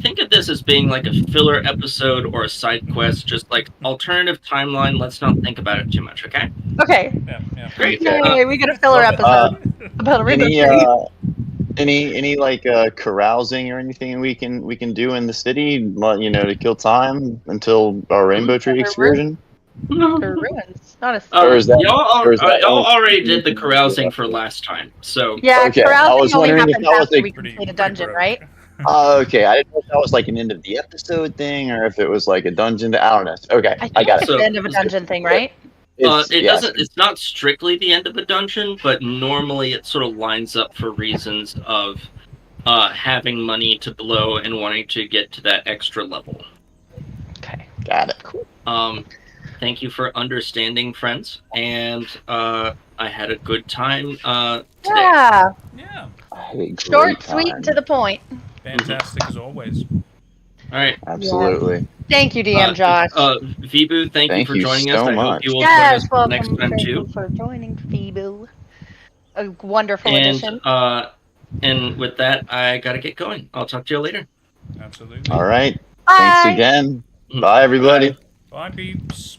Think of this as being like a filler episode or a side quest, just like alternative timeline. Let's not think about it too much, okay? Okay. Yeah. Great. Yay, we got a filler episode about a rainbow tree. Any like carousing or anything we can do in the city, to kill time until our Rainbow Tree excursion? Or ruins, not a. Or is that- y'all already did the carousing for last time, so Yeah, Okay, I carousing was only wondering if happens that was after like we Pretty- complete a pretty dungeon, broke. right? Okay, I didn't know if that was like an end of the episode thing or if it was like a dungeon. I don't know. Okay, I I think got it's it. the end of a dungeon thing, right? it Yes. doesn't. It's not strictly the end of a dungeon, but normally it sort of lines up for reasons of having money to blow and wanting to get to that extra level. Okay. Got it. Thank you for understanding, friends, and I had a good time today. Yeah. Yeah. I had a great Short, sweet, time. to the point. Fantastic as always. All right. Absolutely. Thank you, DM Josh. Vibu, thank you for joining us. so I hope much. you will Yes, join us welcome. next time Thank too. you for joining, Phoebe. A wonderful And addition. and with that, I gotta get going. I'll talk to you later. Absolutely. All right. Bye. Thanks again. Bye, everybody. Bye, peeps.